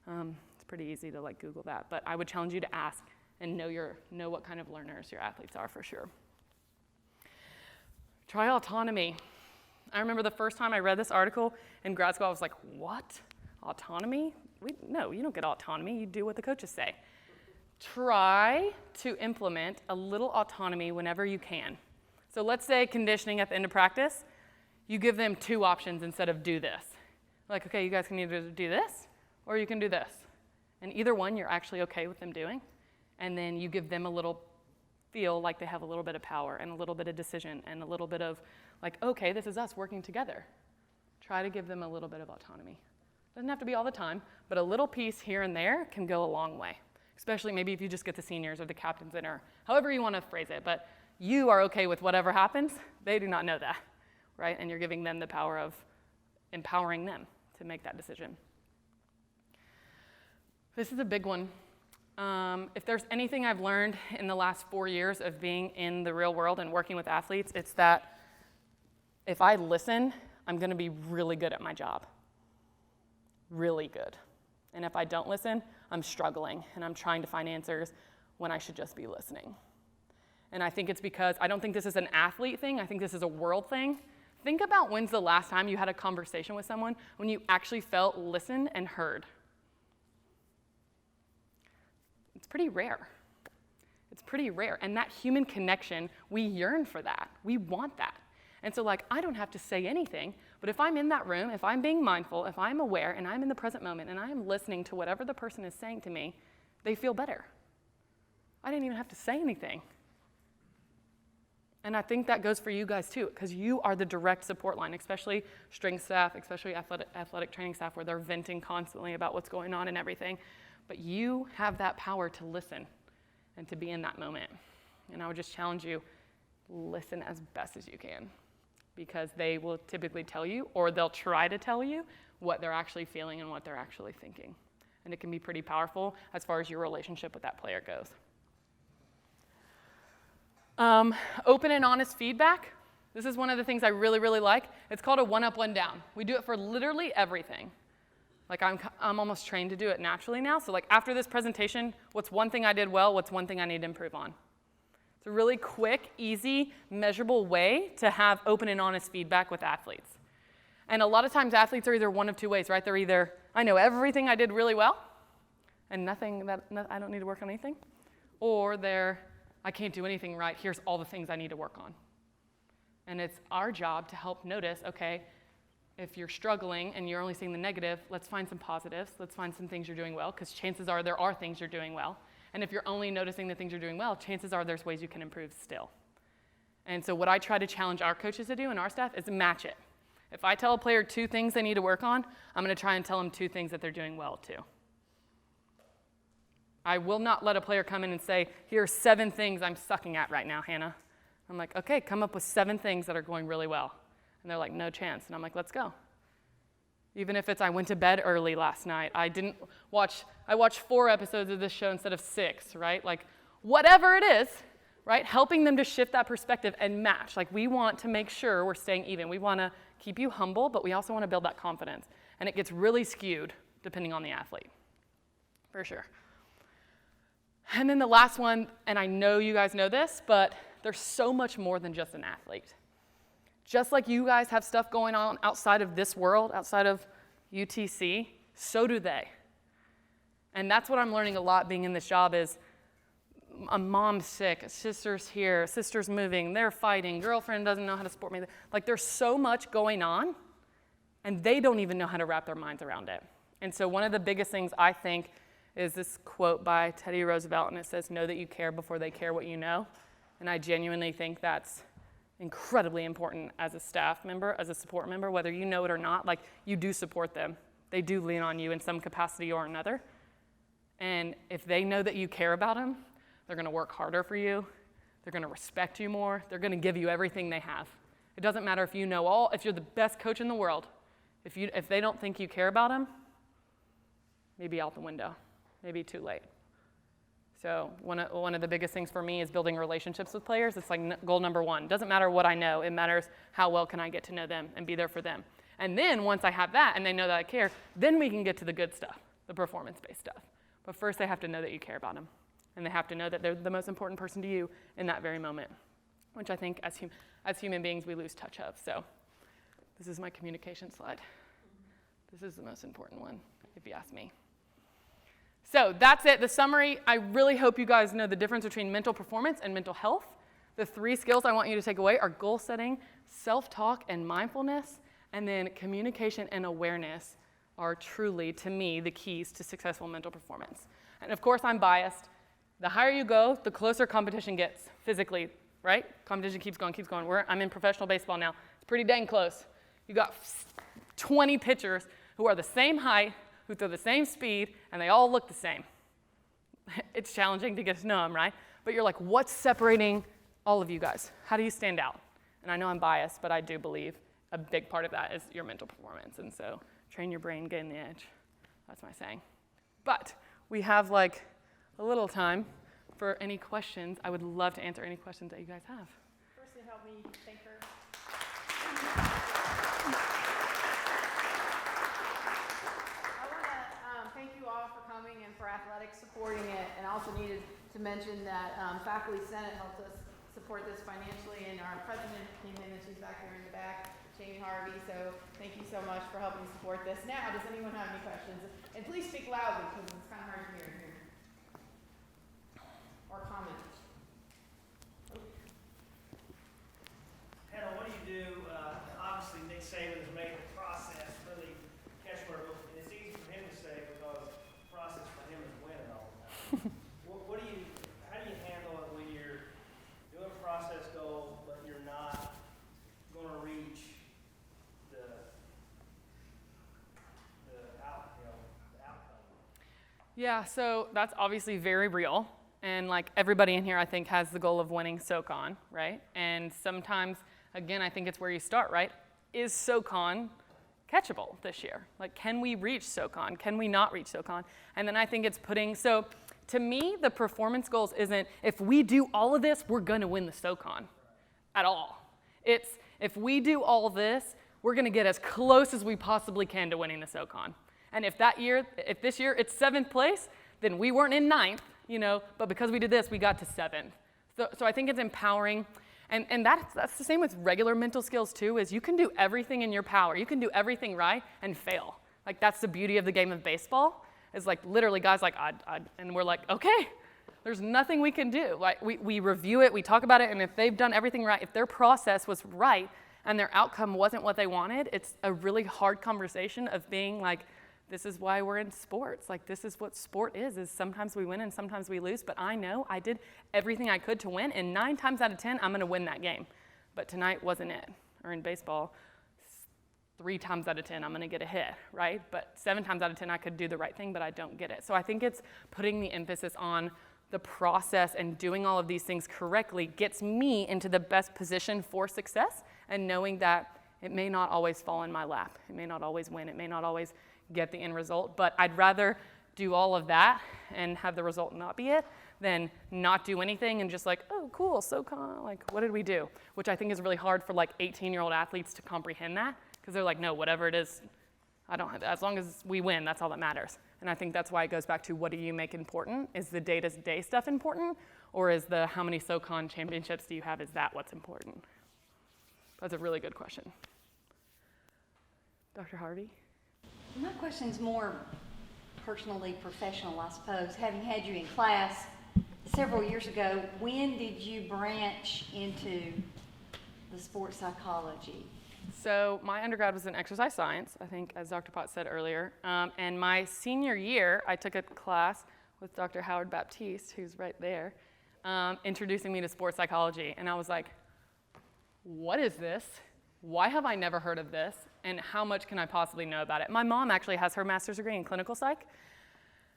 [SPEAKER 1] It's pretty easy to like Google that, but I would challenge you to ask and know what kind of learners your athletes are for sure. Try autonomy. I remember the first time I read this article in grad school, I was like, what? Autonomy? No, you don't get autonomy. You do what the coaches say. Try to implement a little autonomy whenever you can. So let's say conditioning at the end of practice, you give them 2 options instead of do this. Like, okay, you guys can either do this or you can do this. And either one you're actually okay with them doing. And then you give them a little feel like they have a little bit of power and a little bit of decision and a little bit of like, okay, this is us working together. Try to give them a little bit of autonomy. Doesn't have to be all the time, but a little piece here and there can go a long way. Especially maybe if you just get the seniors or the captains in, or however you want to phrase it, but you are okay with whatever happens. They do not know that, right? And you're giving them the power of empowering them to make that decision. This is a big one. If there's anything I've learned in the last 4 years of being in the real world and working with athletes, it's that if I listen, I'm going to be really good at my job. Really good. And if I don't listen, I'm struggling and I'm trying to find answers when I should just be listening. And I think it's because I don't think this is an athlete thing. I think this is a world thing. Think about when's the last time you had a conversation with someone when you actually felt listened and heard. It's pretty rare. It's pretty rare. And that human connection, we yearn for that. We want that. And so like, I don't have to say anything, but if I'm in that room, if I'm being mindful, if I'm aware, and I'm in the present moment, and I am listening to whatever the person is saying to me, they feel better. I didn't even have to say anything. And I think that goes for you guys too, because you are the direct support line, especially strength staff, especially athletic training staff, where they're venting constantly about what's going on and everything. But you have that power to listen and to be in that moment. And I would just challenge you, listen as best as you can. Because they will typically tell you, or they'll try to tell you, what they're actually feeling and what they're actually thinking. And it can be pretty powerful as far as your relationship with that player goes. Open and honest feedback. This is one of the things I really, really like. It's called a 1-up, 1-down. We do it for literally everything. Like I'm almost trained to do it naturally now. So like after this presentation, what's one thing I did well? What's one thing I need to improve on? It's a really quick, easy, measurable way to have open and honest feedback with athletes. And a lot of times athletes are either one of 2 ways, right? They're either, I know everything I did really well, and I don't need to work on anything. Or they're, I can't do anything right, here's all the things I need to work on. And it's our job to help notice, okay, if you're struggling and you're only seeing the negative, let's find some positives, let's find some things you're doing well, because chances are there are things you're doing well. And if you're only noticing the things you're doing well, chances are there's ways you can improve still. And so what I try to challenge our coaches to do and our staff is match it. If I tell a player 2 things they need to work on, I'm going to try and tell them 2 things that they're doing well too. I will not let a player come in and say, here are 7 things I'm sucking at right now, Hannah. I'm like, okay, come up with 7 things that are going really well. And they're like, no chance. And I'm like, let's go. Even if it's I went to bed early last night. I watched 4 episodes of this show instead of 6, right? Like whatever it is, right? Helping them to shift that perspective and match. Like we want to make sure we're staying even. We want to keep you humble, but we also want to build that confidence. And it gets really skewed depending on the athlete, for sure. And then the last one, and I know you guys know this, but there's so much more than just an athlete. Just like you guys have stuff going on outside of this world, outside of UTC, so do they. And that's what I'm learning a lot being in this job is a mom's sick, a sister's here, a sister's moving, they're fighting, girlfriend doesn't know how to support me. Like there's so much going on, and they don't even know how to wrap their minds around it. And so one of the biggest things I think is this quote by Teddy Roosevelt, and it says, know that you care before they care what you know. And I genuinely think that's incredibly important as a staff member, as a support member, whether you know it or not. Like you do support them. They do lean on you in some capacity or another. And if they know that you care about them, they're going to work harder for you. They're going to respect you more. They're going to give you everything they have. It doesn't matter if you know all, if you're the best coach in the world. If they don't think you care about them, maybe out the window, maybe too late. So one of the biggest things for me is building relationships with players. It's like goal number one. Doesn't matter what I know. It matters how well can I get to know them and be there for them. And then once I have that and they know that I care, then we can get to the good stuff, the performance-based stuff. But first they have to know that you care about them. And they have to know that they're the most important person to you in that very moment, which I think as human beings we lose touch of. So this is my communication slide. This is the most important one, if you ask me. So that's it, the summary. I really hope you guys know the difference between mental performance and mental health. The 3 skills I want you to take away are goal setting, self-talk, and mindfulness. And then communication and awareness are truly, to me, the keys to successful mental performance. And of course, I'm biased. The higher you go, the closer competition gets physically, right? Competition keeps going, keeps going. I'm in professional baseball now. It's pretty dang close. You got 20 pitchers who are the same height, who throw the same speed, and they all look the same. It's challenging to get to know them, right? But you're like, what's separating all of you guys? How do you stand out? And I know I'm biased, but I do believe a big part of that is your mental performance. And so train your brain, gain the edge. That's my saying. But we have like a little time for any questions. I would love to answer any questions that you guys have.
[SPEAKER 16] Firstly, help me thank her. I want to thank you all for coming and for athletics supporting it. And I also needed to mention that Faculty Senate helped us support this financially, and our president came in, and she's back there in the back, Shane Harvey. So thank you so much for helping support this. Now, does anyone have any questions? And please speak loudly because it's kind of hard to hear in here. Or comments.
[SPEAKER 18] Hannah, what do you do? Obviously, Nick Saban has made the process really catchable, and it's easy for him to say because the process for him is winning all the time. How do you handle it when you're doing process goals, but you're not going to reach the outcome?
[SPEAKER 1] Yeah, so that's obviously very real. And like everybody in here, I think, has the goal of winning SoCon, right? And sometimes, again, I think it's where you start, right? Is SoCon catchable this year? Like, can we reach SoCon? Can we not reach SoCon? And then I think it's so to me, the performance goals isn't, if we do all of this, we're gonna win the SoCon at all. It's, if we do all this, we're gonna get as close as we possibly can to winning the SoCon. And if this year it's 7th place, then we weren't in 9th, but because we did this, we got to 7th. So I think it's empowering. And that's the same with regular mental skills too, is you can do everything in your power. You can do everything right and fail. Like, that's the beauty of the game of baseball, is like literally guys like, and we're like, okay, there's nothing we can do. Like, we review it, we talk about it, and if they've done everything right, if their process was right and their outcome wasn't what they wanted, it's a really hard conversation of being like, this is why we're in sports. Like, this is what sport is sometimes we win and sometimes we lose, but I know I did everything I could to win, and 9 times out of 10, I'm gonna win that game. But tonight wasn't it. Or in baseball, 3 times out of 10, I'm gonna get a hit, right? But 7 times out of 10, I could do the right thing, but I don't get it. So I think it's putting the emphasis on the process, and doing all of these things correctly gets me into the best position for success, and knowing that it may not always fall in my lap. It may not always win. It may not always get the end result, but I'd rather do all of that and have the result not be it than not do anything and just like, oh, cool, SoCon, like, what did we do? Which I think is really hard for like 18-year-old athletes to comprehend that, because they're like, no, whatever it is, I don't have that. As long as we win, that's all that matters. And I think that's why it goes back to, what do you make important? Is the day-to-day stuff important, or is the how many SoCon championships do you have, is that what's important? That's a really good question. Dr. Harvey?
[SPEAKER 19] My question's more personally professional, I suppose. Having had you in class several years ago, when did you branch into the sports psychology?
[SPEAKER 1] So my undergrad was in exercise science, I think, as Dr. Potts said earlier. And my senior year, I took a class with Dr. Howard Baptiste, who's right there, introducing me to sports psychology. And I was like, what is this? Why have I never heard of this? And how much can I possibly know about it? My mom actually has her master's degree in clinical psych.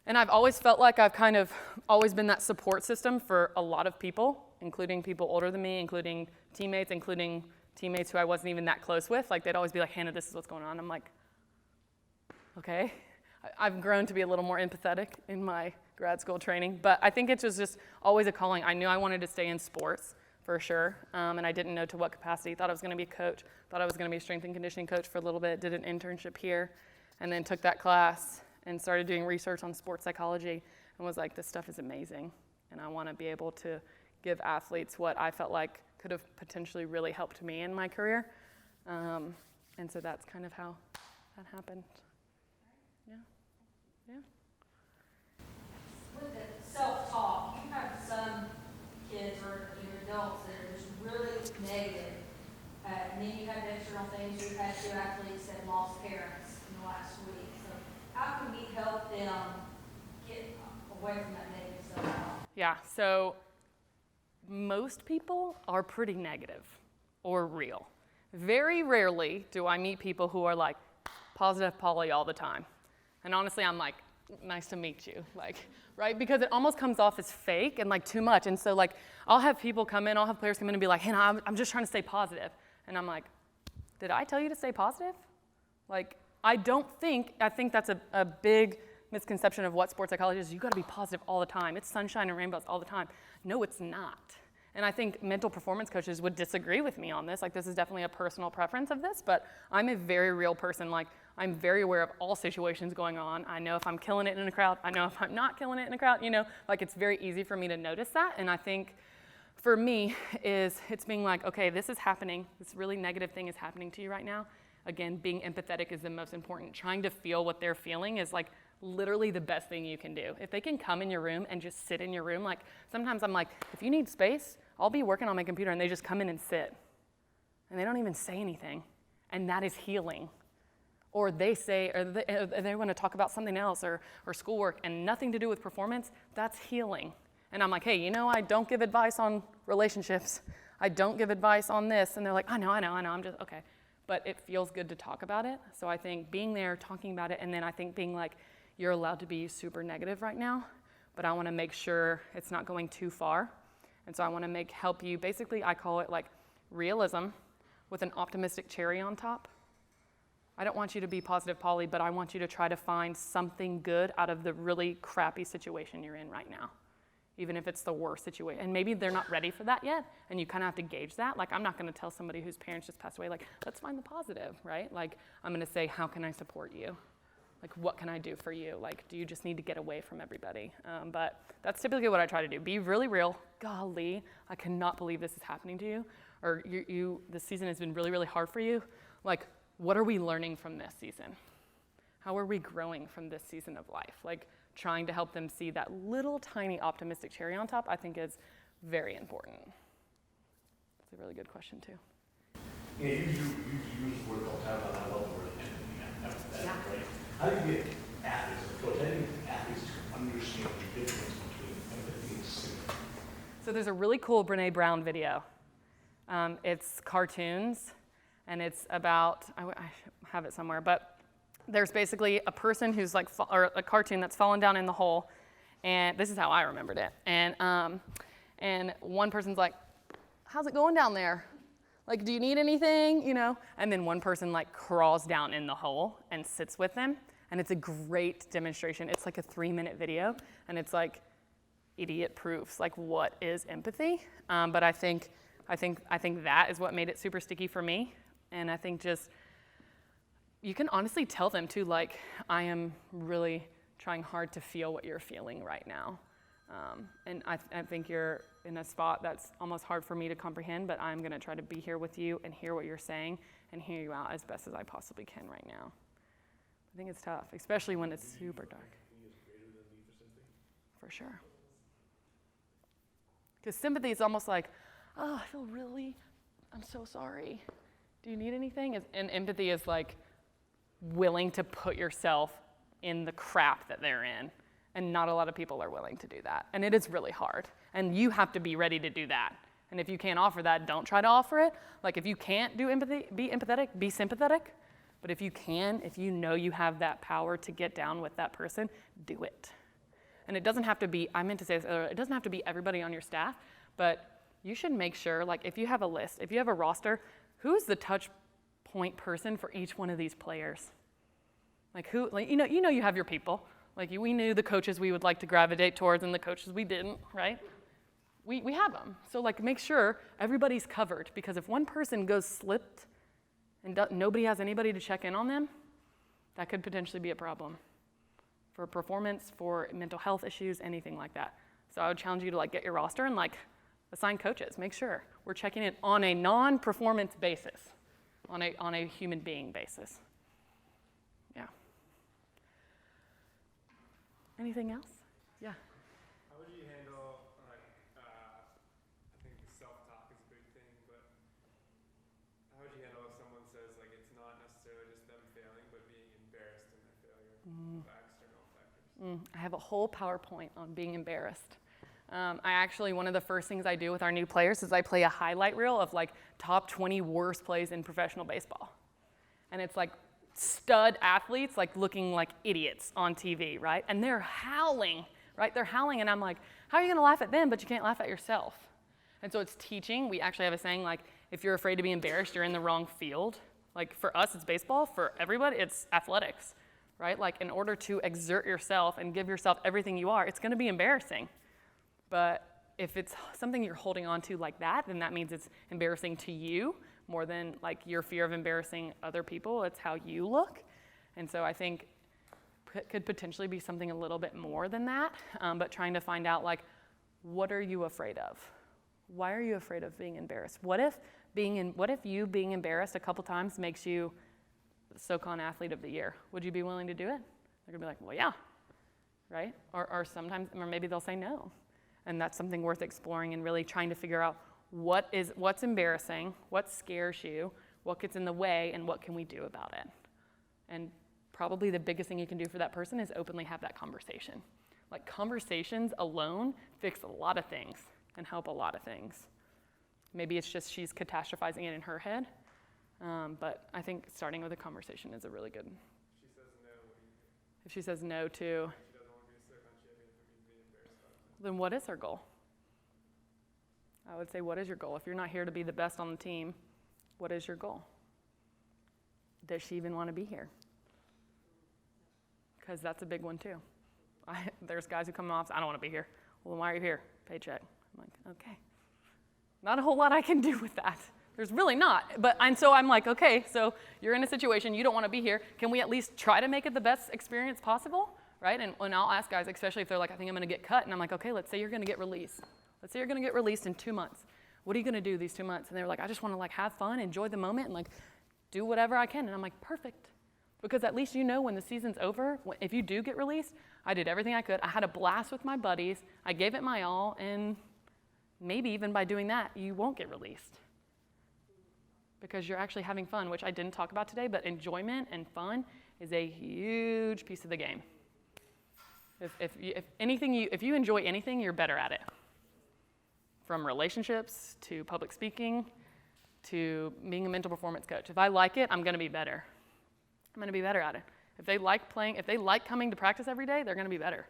[SPEAKER 1] And I've always felt like I've kind of always been that support system for a lot of people, including people older than me, including teammates who I wasn't even that close with. Like, they'd always be like, Hannah, this is what's going on. I'm like, okay. I've grown to be a little more empathetic in my grad school training. But I think it was just always a calling. I knew I wanted to stay in sports for sure, and I didn't know to what capacity. Thought I was going to be a coach. Thought I was going to be a strength and conditioning coach for a little bit. Did an internship here, and then took that class and started doing research on sports psychology and was like, this stuff is amazing, and I want to be able to give athletes what I felt like could have potentially really helped me in my career. And so that's kind of how that happened. Yeah.
[SPEAKER 20] With the self-talk, you have some kids or adults that are just really negative. And then you have the external things. You've had 2 athletes that lost parents in the last week. So how can we help them get away from that negative self-talk?
[SPEAKER 1] Yeah, so most people are pretty negative or real. Very rarely do I meet people who are like positive Polly all the time. And honestly, I'm like, nice to meet you, like, right? Because it almost comes off as fake and like too much. And so like, I'll have people come in, I'll have players come in and be like, Hannah, I'm just trying to stay positive. And I'm like, did I tell you to stay positive? Like, I think that's a big misconception of what sports psychology is. You gotta be positive all the time. It's sunshine and rainbows all the time. No, it's not. And I think mental performance coaches would disagree with me on this. Like, this is definitely a personal preference of this, but I'm a very real person. Like, I'm very aware of all situations going on. I know if I'm killing it in a crowd. I know if I'm not killing it in a crowd, like it's very easy for me to notice that. And I think for me it's being like, okay, this is happening. This really negative thing is happening to you right now. Again, being empathetic is the most important. Trying to feel what they're feeling is like literally the best thing you can do. If they can come in your room and just sit in your room, like sometimes I'm like, if you need space, I'll be working on my computer and they just come in and sit. And they don't even say anything. And that is healing. Or they say, or they want to talk about something else or schoolwork and nothing to do with performance, that's healing. And I'm like, hey, I don't give advice on relationships. I don't give advice on this. And they're like, I know, I'm just, okay. But it feels good to talk about it. So I think being there, talking about it, and then I think being like, you're allowed to be super negative right now, but I want to make sure it's not going too far. And so I want to help you, basically I call it like realism with an optimistic cherry on top. I don't want you to be positive Polly, but I want you to try to find something good out of the really crappy situation you're in right now, even if it's the worst situation. And maybe they're not ready for that yet, and you kind of have to gauge that. Like, I'm not going to tell somebody whose parents just passed away, like, let's find the positive, right? Like, I'm going to say, how can I support you? Like, what can I do for you? Like, do you just need to get away from everybody? But that's typically what I try to do. Be really real. Golly, I cannot believe this is happening to you. Or this season has been really, really hard for you. Like, what are we learning from this season? How are we growing from this season of life? Like, trying to help them see that little tiny optimistic cherry on top, I think is very important. It's a really good question too.
[SPEAKER 21] Yeah, you use the word all the time, but I love the word empathy. That's great. How do you get athletes, coach, how do you get athletes to understand the difference between empathy and sympathy?
[SPEAKER 1] So there's a really cool Brene Brown video. It's cartoons, and it's about, I have it somewhere, but there's basically a person who's like, or a cartoon that's fallen down in the hole, and this is how I remembered it. And one person's like, how's it going down there? Like, do you need anything, And then one person like crawls down in the hole and sits with them, and it's a great demonstration. It's like a 3-minute video, and it's like idiot proofs, like what is empathy? But I think that is what made it super sticky for me, and I think just, you can honestly tell them too, like, I am really trying hard to feel what you're feeling right now. And I think you're in a spot that's almost hard for me to comprehend, but I'm gonna try to be here with you and hear what you're saying and hear you out as best as I possibly can right now. I think it's tough, especially when it's super dark. For sure. Because sympathy is almost like, oh, I'm so sorry. Do you need anything? And empathy is like willing to put yourself in the crap that they're in. And not a lot of people are willing to do that. And it is really hard. And you have to be ready to do that. And if you can't offer that, don't try to offer it. Like, if you can't do empathy, be empathetic, be sympathetic. But if you can, if you know you have that power to get down with that person, do it. And it doesn't have to be, I meant to say this earlier, it doesn't have to be everybody on your staff, but you should make sure, like, if you have a list, if you have a roster, who's the touch point person for each one of these players? Like, who, like, you know you have your people. Like we knew the coaches we would like to gravitate towards and the coaches we didn't, right? We have them. So like make sure everybody's covered, because if one person goes slipped and nobody has anybody to check in on them, that could potentially be a problem for performance, for mental health issues, anything like that. So I would challenge you to like get your roster and like assign coaches. Make sure we're checking it on a non-performance basis, on a human being basis. Yeah. Anything else? Yeah.
[SPEAKER 6] How would you handle, like, I think self-talk is a big thing, but how would you handle if someone says, like, it's not necessarily just them failing, but being embarrassed in their failure by external factors?
[SPEAKER 1] I have a whole PowerPoint on being embarrassed. One of the first things I do with our new players is I play a highlight reel of like top 20 worst plays in professional baseball. And it's like stud athletes like looking like idiots on TV, right? And they're howling, right? They're howling, and I'm like, how are you gonna laugh at them, but you can't laugh at yourself? And so it's teaching. We actually have a saying like, if you're afraid to be embarrassed, you're in the wrong field. Like for us, it's baseball. For everybody, it's athletics, right? Like in order to exert yourself and give yourself everything you are, it's gonna be embarrassing. But if it's something you're holding on to like that, then that means it's embarrassing to you more than like your fear of embarrassing other people. It's how you look. And so I think it could potentially be something a little bit more than that, but trying to find out like, what are you afraid of? Why are you afraid of being embarrassed? What if you being embarrassed a couple times makes you the SoCon Athlete of the Year? Would you be willing to do it? They're gonna be like, well, yeah, right? Or maybe they'll say no. And that's something worth exploring and really trying to figure out what's embarrassing, what scares you, what gets in the way, and what can we do about it. And probably the biggest thing you can do for that person is openly have that conversation. Like conversations alone fix a lot of things and help a lot of things. Maybe it's just she's catastrophizing it in her head, but I think starting with a conversation is a really good.
[SPEAKER 6] She says no.
[SPEAKER 1] If she says no to, then what is her goal? I would say, what is your goal? If you're not here to be the best on the team, what is your goal? Does she even want to be here? Because that's a big one too. There's guys who come off, I don't want to be here. Well, then why are you here? Paycheck. I'm like, okay. Not a whole lot I can do with that. There's really not. So I'm like, okay, so you're in a situation, you don't want to be here. Can we at least try to make it the best experience possible? Right? And I'll ask guys, especially if they're like, I think I'm going to get cut. And I'm like, okay, let's say you're going to get released. Let's say you're going to get released in 2 months. What are you going to do these 2 months? And they're like, I just want to like have fun, enjoy the moment, and like do whatever I can. And I'm like, perfect. Because at least you know when the season's over, if you do get released, I did everything I could. I had a blast with my buddies. I gave it my all. And maybe even by doing that, you won't get released. Because you're actually having fun, which I didn't talk about today, but enjoyment and fun is a huge piece of the game. If you enjoy anything, you're better at it. From relationships to public speaking to being a mental performance coach. If I like it, I'm going to be better. I'm going to be better at it. If they like coming to practice every day, they're going to be better.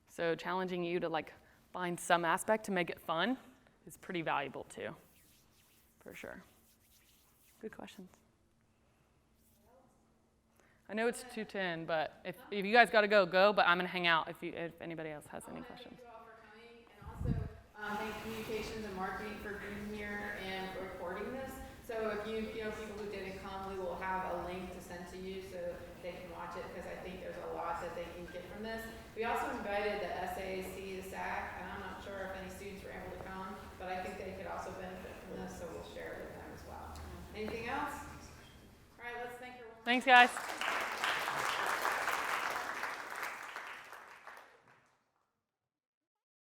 [SPEAKER 1] So challenging you to like find some aspect to make it fun is pretty valuable too, for sure. Good questions. I know it's 2:10, but if you guys got to go, but I'm going to hang out if anybody else has any questions.
[SPEAKER 16] Thank you all for coming, and also thank communications and marketing for being here and recording this. So if you know people who didn't come, we will have a link to send to you so they can watch it, because I think there's a lot that they can get from this. We also invited the SAAC, the SAC, and I'm not sure if any students were able to come, but I think they could also benefit from this, so we'll share it with them as well. Anything else? All right, let's thank everyone.
[SPEAKER 1] Thanks, guys.